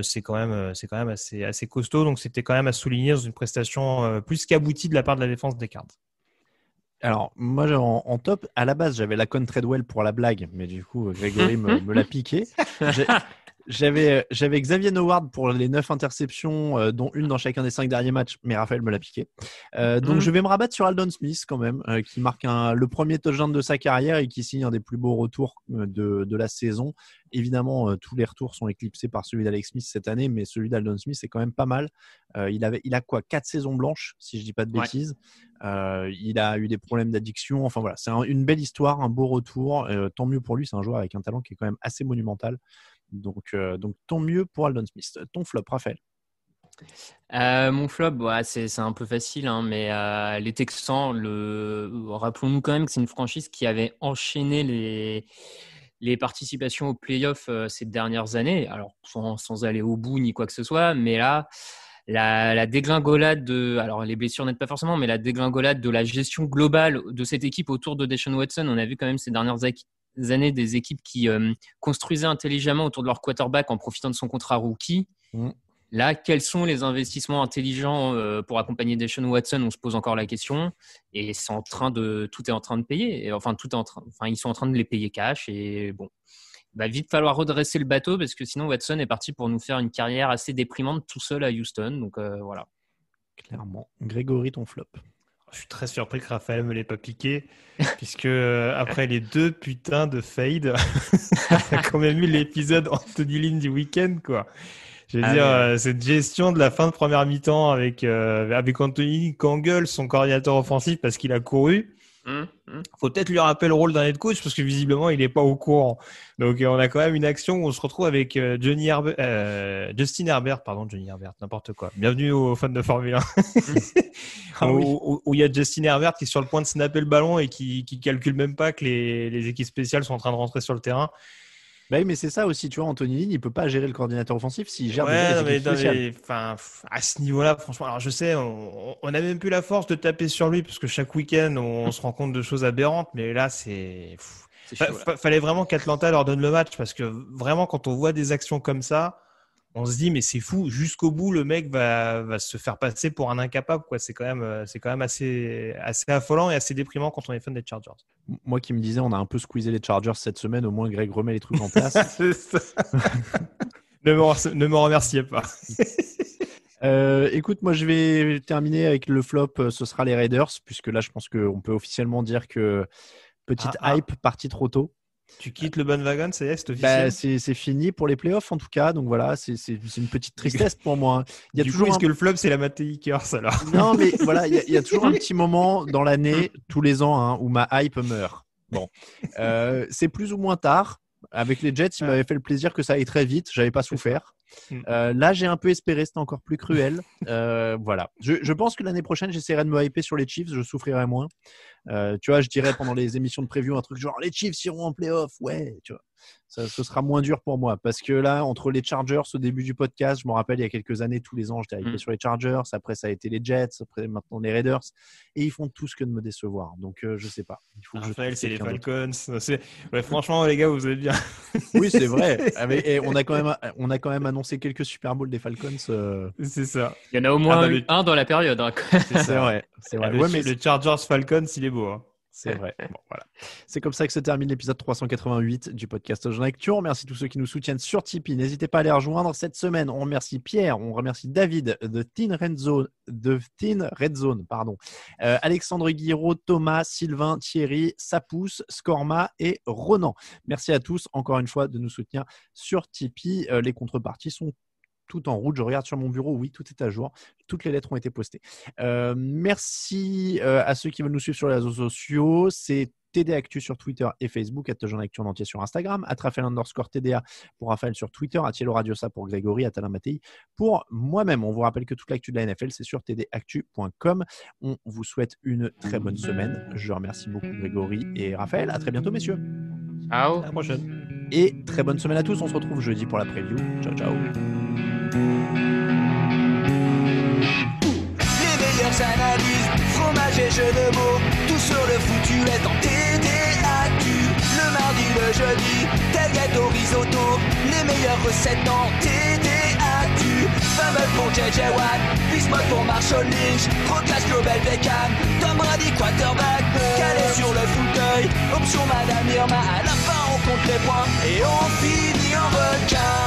c'est quand même assez costaud. Donc c'était quand même à souligner dans une prestation plus qu'aboutie de la part de la défense des Cards. Alors, moi, en top, à la base, j'avais la Con Treadwell pour la blague, mais du coup, Grégory me l'a piqué. J'avais Xavier Howard pour les 9 interceptions, dont une dans chacun des 5 derniers matchs, mais Raphaël me l'a piqué. Donc, je vais me rabattre sur Aldon Smith quand même, qui marque le premier touchdown de sa carrière et qui signe un des plus beaux retours de la saison. Évidemment, tous les retours sont éclipsés par celui d'Alex Smith cette année, mais celui d'Aldon Smith, c'est quand même pas mal. Il a quoi, 4 saisons blanches, si je dis pas de bêtises. Il a eu des problèmes d'addiction. Enfin voilà, c'est une belle histoire, un beau retour. Tant mieux pour lui, c'est un joueur avec un talent qui est quand même assez monumental. Donc tant mieux pour Aldon Smith. Ton flop, Raphaël? Mon flop, c'est un peu facile, hein, mais les Texans, rappelons-nous quand même que c'est une franchise qui avait enchaîné les participations aux playoffs ces dernières années, alors sans aller au bout ni quoi que ce soit, mais là, la dégringolade alors les blessures n'aident pas forcément, mais la dégringolade de la gestion globale de cette équipe autour de Deshaun Watson, on a vu quand même ces dernières années des équipes qui construisaient intelligemment autour de leur quarterback en profitant de son contrat rookie. Là, quels sont les investissements intelligents pour accompagner Deshaun Watson? On se pose encore la question. Et tout est en train de payer. Et, ils sont en train de les payer cash. Et bon, il va vite falloir redresser le bateau parce que sinon Watson est parti pour nous faire une carrière assez déprimante tout seul à Houston. Donc voilà. Clairement. Grégory, ton flop? Je suis très surpris que Raphaël me l'ait pas piqué, puisque après les 2 putains de fade, on a quand même eu l'épisode Anthony Lynn du week-end, quoi. Je veux dire, cette gestion de la fin de première mi-temps avec Anthony Kangel, son coordinateur offensif, parce qu'il a couru. Faut peut-être lui rappeler le rôle d'un head coach parce que visiblement il n'est pas au courant. Donc on a quand même une action où on se retrouve avec Justin Herbert, n'importe quoi. Bienvenue aux fans de Formule 1. Où il y a Justin Herbert qui est sur le point de snapper le ballon et qui calcule même pas que les équipes spéciales sont en train de rentrer sur le terrain. Bah oui, mais c'est ça aussi, tu vois, Anthony Lynn, il peut pas gérer le coordinateur offensif s'il gère les équipes spéciales. À ce niveau-là, franchement, alors je sais, on n'a même plus la force de taper sur lui parce que chaque week-end, on se rend compte de choses aberrantes, mais là, fallait vraiment qu'Atlanta leur donne le match parce que vraiment, quand on voit des actions comme ça, on se dit mais c'est fou, jusqu'au bout le mec va se faire passer pour un incapable, quoi. C'est quand même assez affolant et assez déprimant quand on est fan des Chargers. Moi qui me disais on a un peu squeezé les Chargers cette semaine, au moins Greg remet les trucs en place. Ne me remerciez pas. Écoute, moi je vais terminer avec le flop, ce sera les Raiders, puisque là je pense qu'on peut officiellement dire que petite hype partie trop tôt. Tu quittes le bandwagon, c'est officiel. C'est fini pour les playoffs en tout cas, donc voilà, c'est une petite tristesse pour moi. Il y a toujours est-ce que le flop c'est la Matei Curse alors? Non, mais voilà, il y a toujours un petit moment dans l'année, tous les ans, hein, où ma hype meurt. Bon, c'est plus ou moins tard. Avec les Jets, il m'avait fait le plaisir que ça aille très vite. J'avais pas souffert. Là, j'ai un peu espéré, c'était encore plus cruel. Voilà. Je pense que l'année prochaine, j'essaierai de me hyper sur les Chiefs. Je souffrirai moins. Tu vois, je dirais pendant les émissions de preview un truc genre les Chiefs iront en playoff. Ouais, tu vois. Ce sera moins dur pour moi parce que là, entre les Chargers au début du podcast, je me rappelle il y a quelques années, tous les ans, j'étais hypé sur les Chargers. Après, ça a été les Jets. Après, maintenant les Raiders. Et ils font tout ce que de me décevoir. Donc, je sais pas. Il faut Raphaël, c'est les Falcons. Ouais, franchement, les gars, vous êtes bien. Oui, c'est vrai. Et on a quand même annoncé annoncer quelques Super Bowls des Falcons. C'est ça. Il y en a au moins le- un dans la période. Hein. C'est vrai. C'est vrai. Le, Ouais, mais le Chargers Falcons, il est beau. Hein. c'est vrai. Bon, voilà. C'est comme ça que se termine l'épisode 388 du podcast Touchdown Actu. On remercie tous ceux qui nous soutiennent sur Tipeee. N'hésitez pas à les rejoindre cette semaine. On remercie Pierre, on remercie David de Teen Red Zone, Alexandre Guiraud, Thomas, Sylvain, Thierry, Sapous, Scorma et Ronan. Merci à tous encore une fois de nous soutenir sur Tipeee. Les contreparties sont tout en route. Je regarde sur mon bureau. Oui, tout est à jour. Toutes les lettres ont été postées. Merci à ceux qui veulent nous suivre sur les réseaux sociaux. C'est TD Actu sur Twitter et Facebook, @Touchdown Actu en entier sur Instagram, @Raphaël_TDA pour Raphaël sur Twitter, @Thielo Radiosa pour Grégory, @Alain Mattei pour moi-même. On vous rappelle que toute l'actu de la NFL, c'est sur tdactu.com. On vous souhaite une très bonne semaine. Je remercie beaucoup Grégory et Raphaël. À très bientôt, messieurs. Ciao. À la prochaine. Et très bonne semaine à tous. On se retrouve jeudi pour la preview. Ciao, ciao. Les meilleures analyses, fromage et jeux de mots, tout sur le foutu est en TDAQ. Le mardi, le jeudi, tel gâteau risotto, les meilleures recettes en TDAQ. Fumble pour JJ Watt, Bismuth pour Marshall Lynch, Proclass Global Beckham, Tom Brady quarterback, calé sur le fauteuil, option Madame Irma, à la fin on compte les points et on finit en requin.